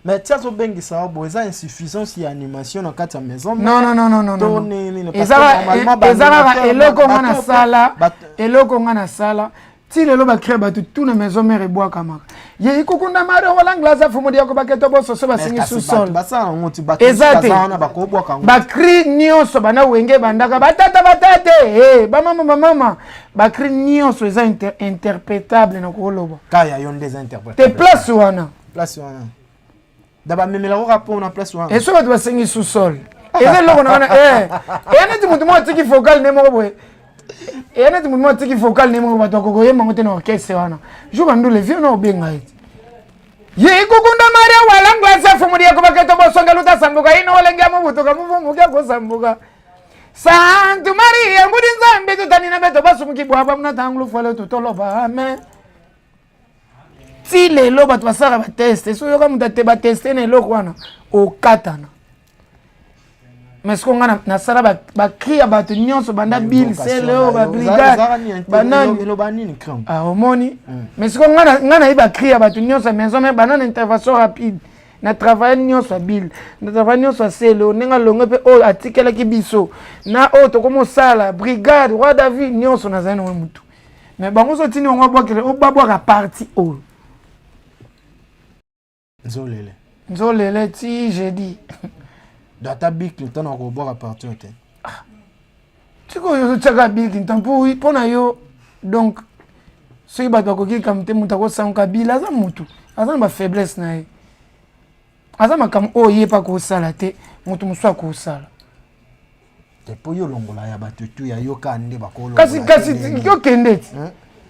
mais tiens to bengi ça bo eza insuffisance ya animation na kati ya maison non ezara eloko ngana sala ti lelo ba créer ba tout na maison mère e bois kamaka ye ikukunda mare wala nglaza fumo dia ko baketo boso so basingi sous sol basa ngoti bakizana bakobwa kango ba cri nyonso bana wenge bandaka batate ba mama ba cri nyonso eza interprétable na koloba kaya yon des interprètes te place wana daba memela ko rapport na place wana et so ba basingi sous sol eza loko na neti mutu mo tiki vocal ne mo boye et on a dit que il faut calmer mon bateau cocoyer mon orchestre wana jour bandu le vieux na obenga eti Yikukunda Maria walangla se fumudia kubaketo bosonga luta sambuka ino walengia mubutuka muvumukia kusambuka. Santu Maria ngudi nzambe tutanina beto basumuki bwaba mna tanglu fole tutoloba amen. Si lelo bato basala ba test, so yoka mutate ba tester na eloko wana o katana. Mais ko ngana na sala ba cria bato nyonso banda bill selo ba brigade banani lo banini kram. Ah omoni. Mais ko ngana iba cria bato nyonso maison mais banana intervention rapide. Na travail nyonso bill. Na travail nyonso selo nenga longo pe o article ki biso. Na o to komo sala brigade roi David nyonso na zana mutu. Mais bango so tini on ba bokele o ba boka parti o. Nzolele ti j'ai dit. Data Bill Clinton a boire à partir de. Tu vois yo tchaka Bill Clinton pour na yo donc ceux bato ko ki kamte mutako sanka Bill aza mutu. Aza ba faiblesse na ye. Aza makam o ye pa ko sala te mutu muswa ko sala. Te po yo longola ya bato tu ya yo kande ba ko. Kasi yo kende.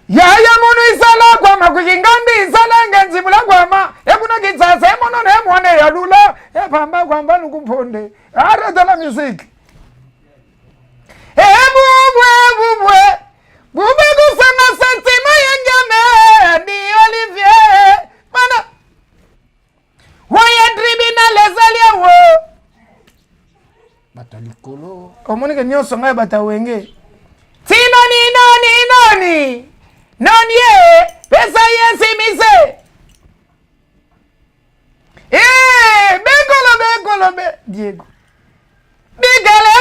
Ya mono isala kwa makukingandi isala nganzibula kwa ma ekuna kitsasa emono ne mwane ya lula e pamba kwa mbanu kumponde ara dala music bubwe kusema sentima yengame ni Olivier mana waya tribunal ezalia wo batalikolo omoni ke nyonso ngai batawenge tino noni non ye, pesa ye simise. Begolo Diego. Bigale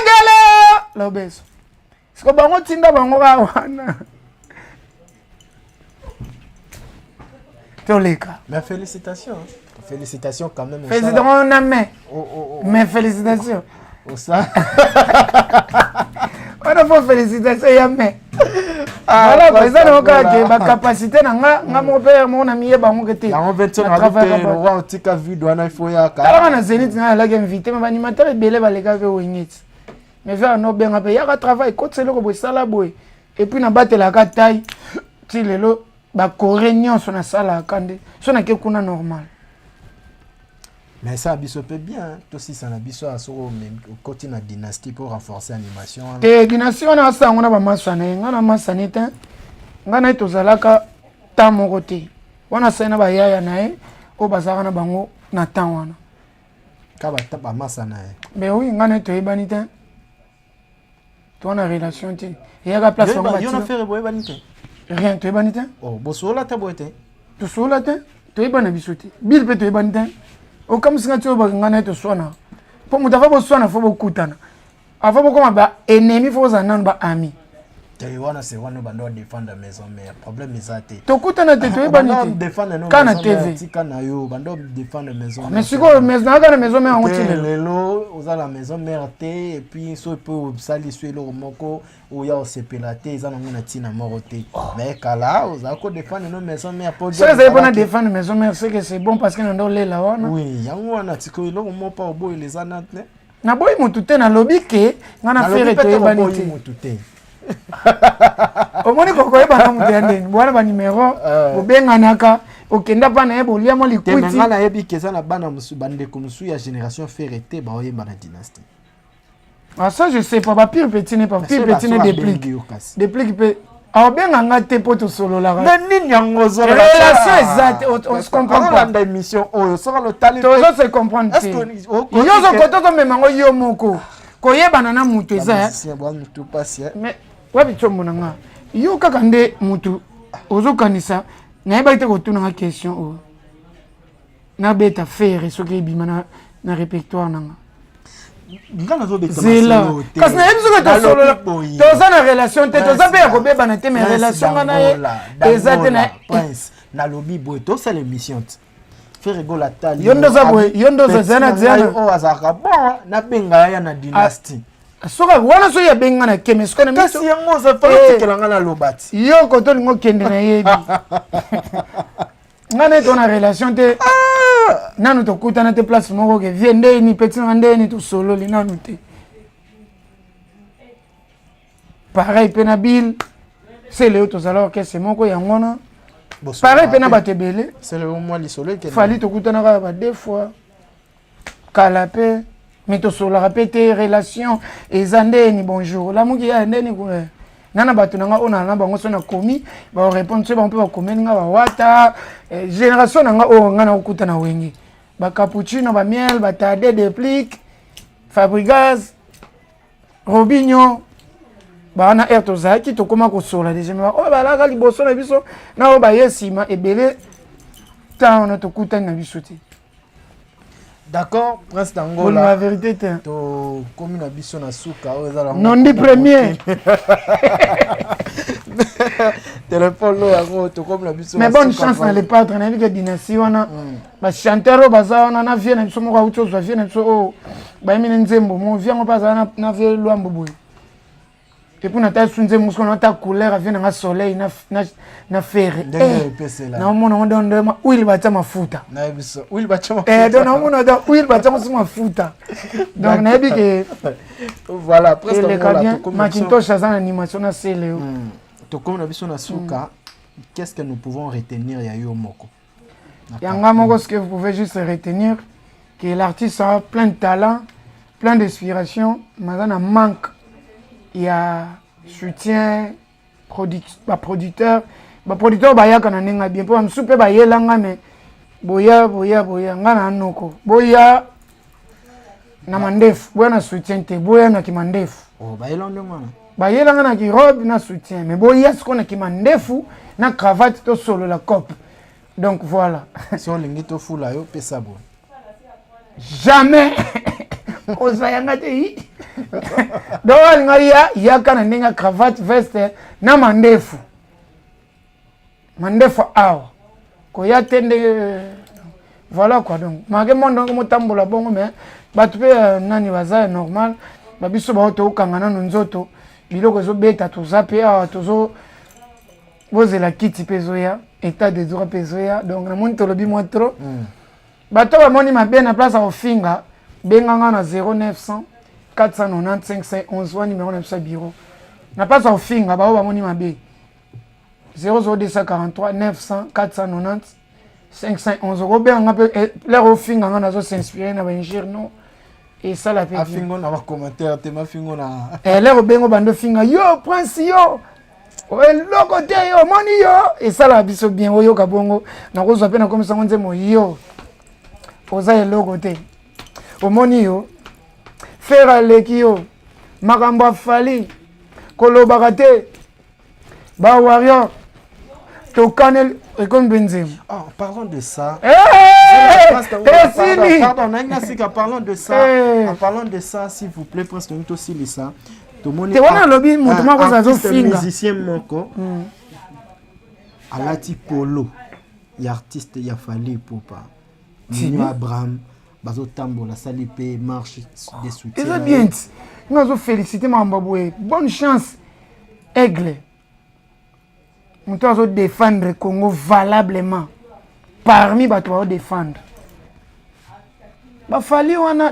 lobeso. Siko bango tinda bango wana. Toleka. Mais félicitations. Félicitations quand même. Félicitations on a mais félicitations. Au ça. On a fait félicitations ya mais. Voilà, par exemple, on a la capacité na mon père mon ami ba mon kete. Ya on 20 ans avec le roi antika vu douana il faut ya ka. Alors na Zénith na la invité mais animateur belé ba lega ve wingit. Mais vers no benga pe ya ka travail ko tselo ko sala boy. Et puis na batela ka taille. Ti lelo ba corénion so na sala kande. So na ke kuna normal. Mais ça biso peut bien, tout si ça na biso à soro même côté na dynastie pour renforcer l'animation. Te dynastie na sa ngona ba masane, ngana masane te. Ngana tozalaka ta morote. Wana sena ba yaya nae o bazaka na bango na temps wana. Ka ba ta ba masana e. Mais oui, ngana to ebani te. To na relation te. Ya ka place bango ba. Yo na faire boye bani te. Rien to ebani te. Oh, bosola ta boye te. To sola te. To ebana bisote. Bil pe to ebani te. O comme si tu as ngana to sona. Pour mu dafa bo sona fo bo kutana. Ava bo koma ba ennemi fo za nan ba ami. Te wana se wana bando défendre maison mais problème ezate. To kutana te to ebani te. Défendre no. Kana TV. Kana yo bando défendre maison. Mais siko maison na kana maison mère on tile. Lelo oza la maison mère te et puis so peut sali sur le moko ou ya osepelate eza na ngona tina morote. Mais kala oza ko défendre no maison mère pour. Ça c'est pour défendre maison mère c'est que c'est bon parce que ndo lela wana. Oui, yango wana tiko ilo mo pa obo les anate. Na boy mutu te na lobi ke ngana faire to ebani te. Omoni koko eba na mutu yandeni bwana ba numéro obenganaka okenda pa na ebo liamo likuiti ngana yebi keza na bana musu bande ko musu ya génération ferrete ba oyemba na dynastie. Ah ça je sais pas ba pire petit n'est pas pire petit n'est déplique pe a obenganga te poto solo la mais nini yango zo relation exacte on se comprend pas dans émission oyo sera le talent to zo se comprendre est-ce que yo zo koto to memango yo moko koyebana na mutu eza mais wapi chombo nanga yo kaka nde mutu ozokanisa na yeba ite kotuna nga question o na beta faire soki bimana na répertoire nanga ngana zo beta masolo kasi na yebi soki tosolola toza na relation te toza mpe ya kobebana te mais relation nga na ye eza te na prince na lobi boye tosala émission faire gola tali yo ndoza zana o azaka bon na benga ya na dynastie soka wana so ya benga na kemes ko na miso kasi yango za fa tikelanga na lobati yo ko to lingo kende na yebi ngana to na relation te nanu to kutana te place moko ke viende ni petit ngande ni to solo li nanu te pareil pe na bill c'est le to zalo ke c'est moko ya ngona pareil pena batebele c'est le moment li solo que fali tokutana ba deux fois kala pe mais to sola répéter relation ezande ni bonjour la muki ya ndeni ko nana bato nanga ona na bango so na komi ba répondre so ba mpe ba komeni nga ba wata génération nanga o nga na okutana wengi ba cappuccino ba miel ba tade de plique Fabregas Robinho bana air tozaki tokoma kosola déjà mais o balaka liboso na biso na o ba yesima ebele tant tokutani na biso te. D'accord, Prince Pour la Dangola. vérité To komi na biso na suka o ezala non dit premier. Téléphone lo yango to komi na biso. Mais bonne chance na les padres na que dynastie wana ba chanteur baza wana na vie na biso mo ka utozo vie na biso o ba yimi nzembo mo vie ngo baza na vie lwambo boy. Et puis, on a sunze musko na ta couleur avec un soleil na ferre. Na mona on donne huile bacha mafuta. Na biso huile bacha mafuta. Donc na mona don huile bacha mafuta. Donc na bi que voilà presque on Macintosh azana animation na Célio. To comme na biso na suka, qu'est-ce que nous pouvons retenir ya yo moko? Yanga moko ce que vous pouvez juste retenir que l'artiste a plein de talent, plein d'inspiration, mais on a manque. Il y a soutien producteur baya kana nenga bien pour msupe ba yelanga me boya ngana noko boya na mandefu boya na soutien te boya na kimandefu ba yelanga ngana ba yelanga na ki robe na soutien mais boya ce qu'on a kimandefu na cravate to solo la cope donc voilà si on lingi to fula yo pesa bon jamais osayanga te donc il kana ndinga cravate veste na mandefu awa ko ya tende voilà quoi donc mage mondo motambola bongo mais batu pe nani baza normal babiso ba to kangana nzoto biloko zo beta to zape awa tozo bozela kiti pezoya état de droit pezoya donc na moni to lobi mo trop bato ba moni mabe na place au finga benganga na 0900 490 511 wa numéro na sa bureau na pas au finga ba ba moni mabe 00243 900 490 511 ko benga pe leur au finga nga nazo s'inspirer na ba ingénieur et ça la fait fingo na ba commentaire te ma fingo na leur bengo bando finga yo prince yo o loko te yo moni yo et ça la biso bien oyo ka bongo na ko zo pe na komisa ngonze mo yo oza eloko te omoni yo faire aleki yo makambo afali kolobaka te ba warrior tokane ekomi benzema. Parlons de ça. Pardon, parlons de ça. Parlons de ça, s'il vous plaît, parce que nous aussi les ça. Te wana lobi moto moko za zo finga. Musicien moko. Alati polo. Ya artiste ya fali popa. Nino Abraham bazo tambola salipe marche des soutiens. C'est bien. Nous avons félicité Mambaboué. Bonne chance. Aigle. Nous devons défendre le Congo valablement. Parmi les trois défendre. Bah fallait on a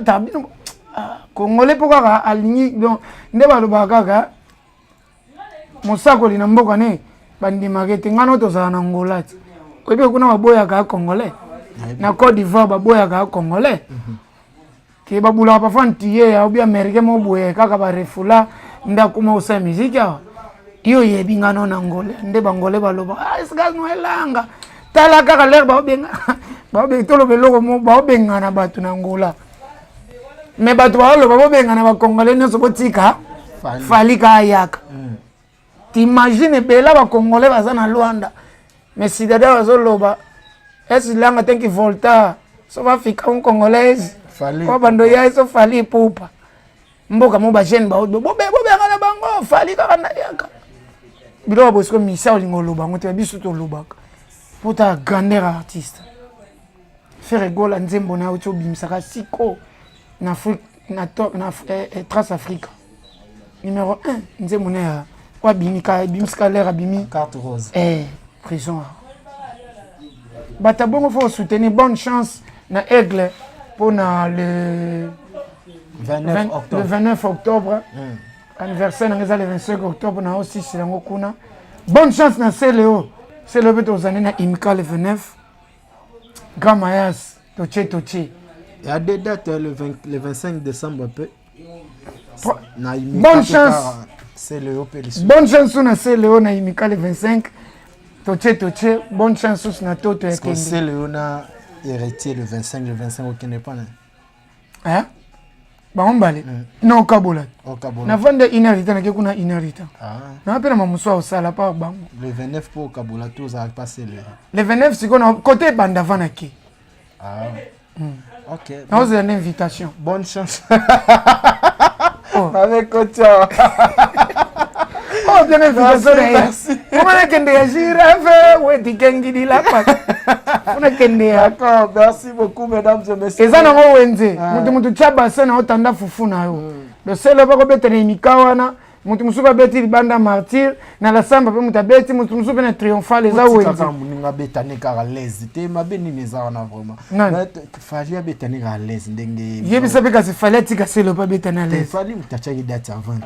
Congolais pourquoi aligné donc ne ba lobaka Mosako lina mboka ne bandi magete ngano to za na Angola. Ko be kuna maboya ka Congolais. Na Côte d'Ivoire baboya ka Congolais. Ke babula pa fantiye ya obi America mo boye kaka ba refula ndakuma usa musique ya. Iyo yebi ngano na Angola nde bangole baloba isika no elanga tala kaka ler ba benga ba be tolo beloko mo ba benga na batu na Angola me batu ba lo ba benga na ba Congolais ne so botika fali ka yaka t'imagines bela ba Congolais baza na Luanda mais si dada bazo loba est langa tanki volta so va fika un Congolais fali ko bando ya so fali pupa mboka mo ba jeune ba bo benga na bango fali ka na yaka bilo bosko misa olingo loba ngote biso to lobaka pota grandeur artiste faire gola nzembo na uto bimsaka siko na Afrique na Trace Africa numéro 1 nzembo na wa bimika bimska l'air abimi carte rose prison bata bongo faut soutenir bonne chance na Aigle pour le 29 octobre anniversaire na le 25 octobre na aussi c'est kuna bonne chance na Célio c'est le but aux années na Imika le 29 Grand Mayas Toche. Il y a des dates le 25 décembre peu. Bonne chance. C'est le bonne chance na c'est le na Imika le 25 Toche. Bonne chance na Toto est-ce que c'est le na héritier le 25 aucun n'est pas là. Hein? Bah on balé. Non Kabola. Na vende inarita na kuna inarita. Na pena mamuswa osala pa bango. Le 29 pour Kabola tout ça passer le 29 c'est qu'on côté bandavana qui. OK. On vous une invitation. Bonne chance. Avec Kotia. Oh bien invitation. Merci. Comment est-ce que tu ouais dikengi di la pa. On a kende. D'accord, merci beaucoup mesdames et messieurs. Et ça na wenze. Mutu chaba sana otanda fufu na yo. Le seul ba ko betene mikawana. Mutu musuba beti banda martyr na la samba pe mutabeti mutu musuba na triomphal eza wenze. Kaka muninga betane ka l'aise te mabeni neza na vraiment. Fallait betane ka l'aise ndenge. Yebi sabe ka se fallait tika se le pas betane à l'aise. Fallait mutachaki date avant.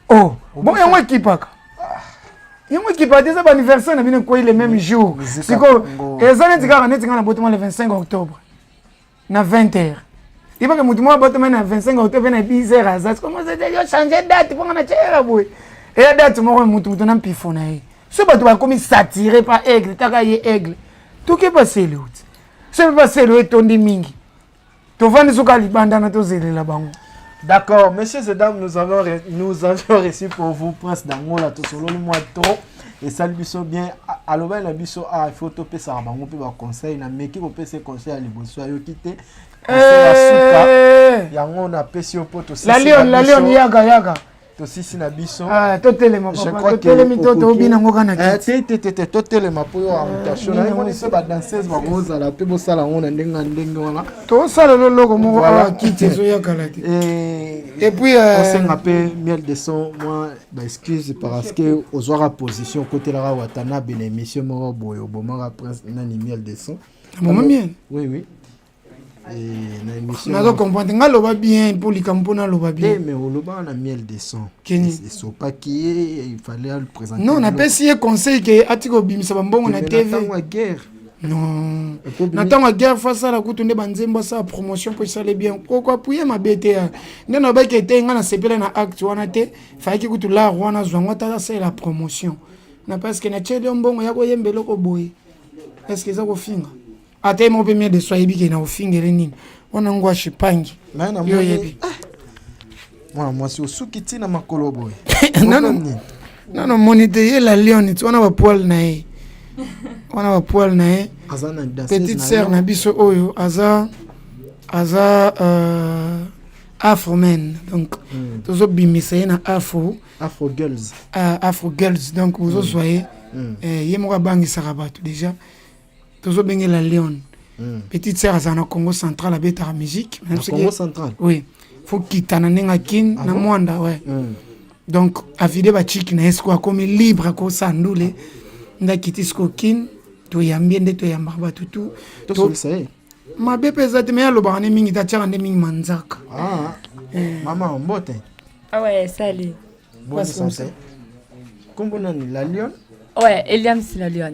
Oh, bon yango ekipaka. Yango ekipa déjà ba anniversaire na bino ko le même jour. Siko ezana tika na botement le 25 octobre. Na 20h. Il va que mutu mo botement na 25 octobre na 10h azat. Comment ça déjà changer date pour na tchela boy. Et la date mo mutu na pifona yi. Ce bato ba comme satiré par aigle, taka ye aigle. Tout qui passé le out. Ce passé le tondi mingi. To vandi suka libanda na to zelela bango. D'accord, messieurs et dames, nous avons reçu pour vous Prince d'Angola tout solo le mois trop et ça lui sont bien aloba na biso il faut toper ça bango pe ba conseil na meki ko pese conseil à liboso yo quitter la suka yango na pesi poto la lion yaga to sisi na biso to telema papa to telemi to bina ngoka na kiti to telema po yo invitation na ngoni se ba danseuse ba goza la pe bo sala ngona ndenge wana to sala lo loko mo kiti zo yaga la et puis on s'est rappelé miel de son moi ba excuse parce que aux aura position côté la watana ben émission mo boyo bomara prince na ni miel de son maman miel oui et na émission na comprendre ngaloba bien pour likampo na loba bien mais on loba na miel de son Kenny so pas qui il fallait le présenter non na pesi conseil que atiko bimisa bambongo na TV na guerre non natang a guerre face à la kutunde banzembo sa promotion pour ça les bien pourquoi appuyer ma BTA ndeno ba kete nga na sepela na acte wana te faki kutula rwana zwango ta c'est la promotion na parce que na chede mbongo yako yembelo ko boy est-ce que ça ko finga ate mo premier de soyebi ke na ofingere nini wana ngwa shipangi na yo yebi moi si osuki na makolo boy non monite ye la lion tu wana ba poil na ye wana ba poil na ye petite sœur na biso oyo aza afro-men donc tozo bimisa ye na afro girls donc vous soyez ye moko abangisaka bato déjà tozo benge la lion petite sœur aza na Congo central abetaka musique Congo central oui faut kitana nenga kin na mwanda ouais donc avide ba chiki na esko akomi libre ko sandule nda kitisko kin to yambie nde to yamba ba tutu to sai ma bepe zate me aloba ne mingi ta changa ne mingi manzaka maman mbote ouais salut bonne santé kombo nani la lion ouais Eliam la lion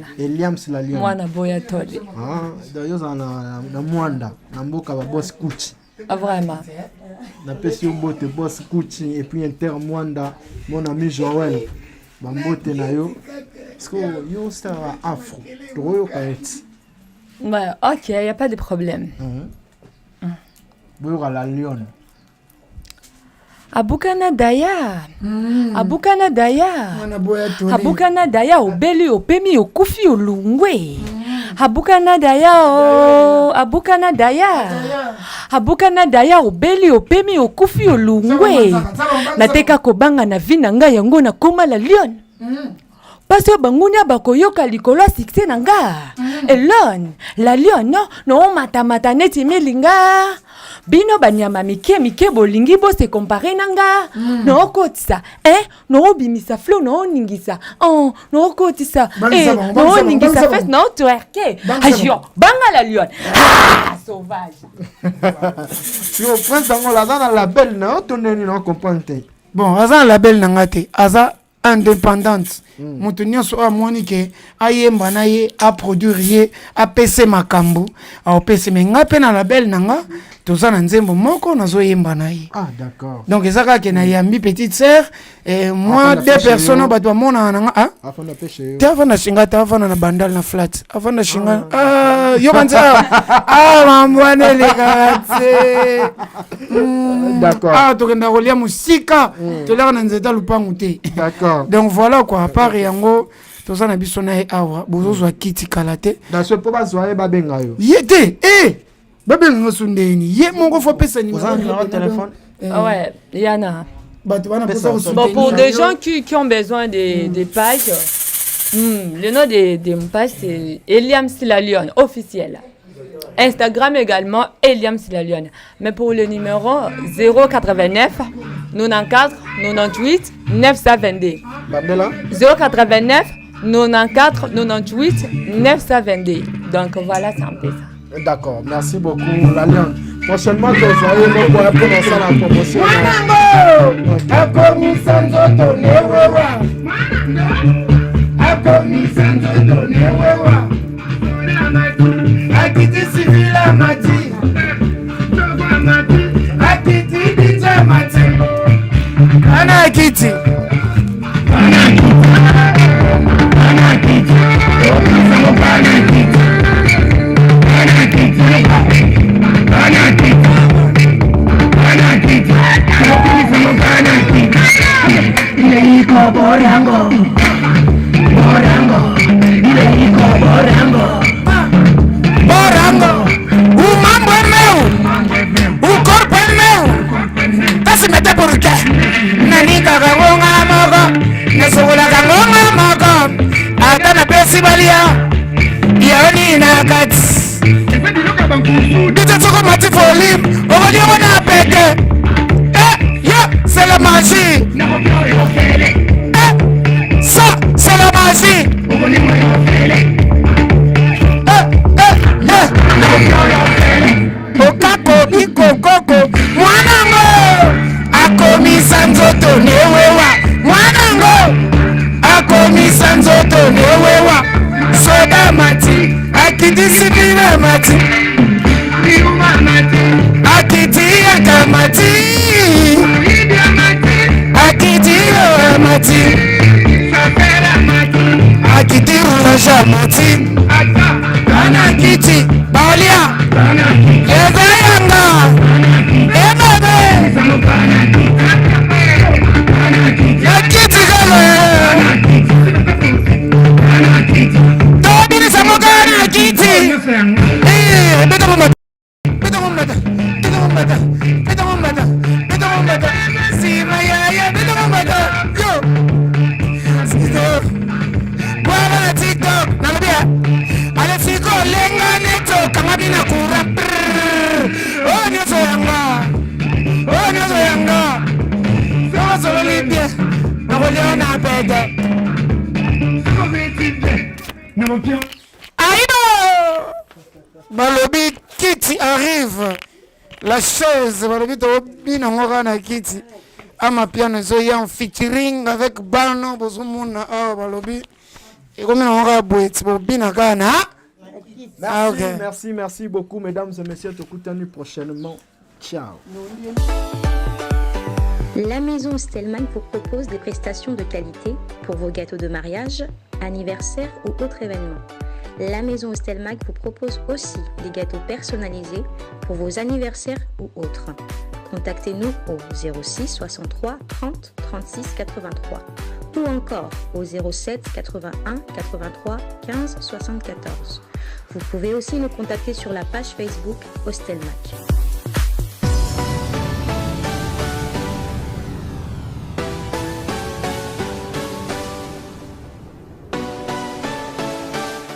mwana boya tole d'ailleurs na mwanda na mboka ba boss kuchi vraiment na pesi mbote boss kuchi et puis inter mwanda mon ami Joël bambote na yo est-ce que yo star afro to kaeti ouais OK y a pas de problème boyo la lion abukana daya obeli opemi okufi olungwe abukana daya obeli opemi okufi olungwe nateka kobanga na vi na ngai yango na koma la lion parce que banguni abakoyoka likolo ya succès na nga elon la lion no matamata neti melinga bino banyama mike bolingi bo se comparer nanga no kotisa no bimisa flow no ningisa no kotisa no ningisa fest no twerke ayo banga la lion sauvage yo prince d'Angola dans la label na toneni no comprendre bon aza label na ngate aza indépendante moto nyonso amoni ke ayemba na ye aproduire ye apese makambo aopese me nga mpe na label na nga toza na nzembo moko nazoyemba na ye. D'accord. Donc eza kaka na yambi petite sœur moi deux personnes oyo bato bamonaka na nga te avanda shinga te avanda na bandal na flat avanda shinga yo banza mambwana elekaka te. D'accord. tokenda kolia mosika toleka na nzeta lupangu te. D'accord. Donc voilà quoi, à part yango toza na biso na ye awa bozozwa kiti kala te daso mpo bazwa ye babenga yo ye te babenga ngo sundeni ye moko fo pesa oza numéro de téléphone. Ouais, il y en a. bato bana posa Bon, kosoutenir pour des gens qui ont besoin des pages, le nom de mon page c'est Eliam Silalion, officiel. Instagram également, Eliam Silalion. Mais pour le numéro 089 94 98 922. Bandela 089 94 98 922. Donc voilà, c'est un peu ça. D'accord, merci beaucoup la Lyon. Prochainement, tu vas aller pour lancer la promotion. C'est la magie. Ça, c'est la magie. Okako ikokoko mwanango akomisa nzoto newewa mwanango akomisa nzoto newewa soda mati akidisikile mati akitia kamati akitia mati akitia shamati kana kiti balia ezayanga ebebe akiti kale tobini samogana akiti beta mama beta mama beta mama beta mama beta mama sima ya beta mama yo bwana TikTok nalobia ale siko lenga neto kama bina kura oh nyoso yanga so solo libye na kuliona pete aido balobi kiti arrive la chaise balobi to bina ngora na kiti ama piano zo ya en featuring avec Bano bozomuna balobi et comme on aura boîte pour bina kana. Merci beaucoup mesdames et messieurs, te écoutons prochainement. Ciao. La maison Stelman vous propose des prestations de qualité pour vos gâteaux de mariage, anniversaire ou autres événements. La maison Stelmag vous propose aussi des gâteaux personnalisés pour vos anniversaires ou autres. Contactez-nous au 06 63 30 36 83 ou encore au 07 81 83 15 74. Vous pouvez aussi nous contacter sur la page Facebook Hostelmac.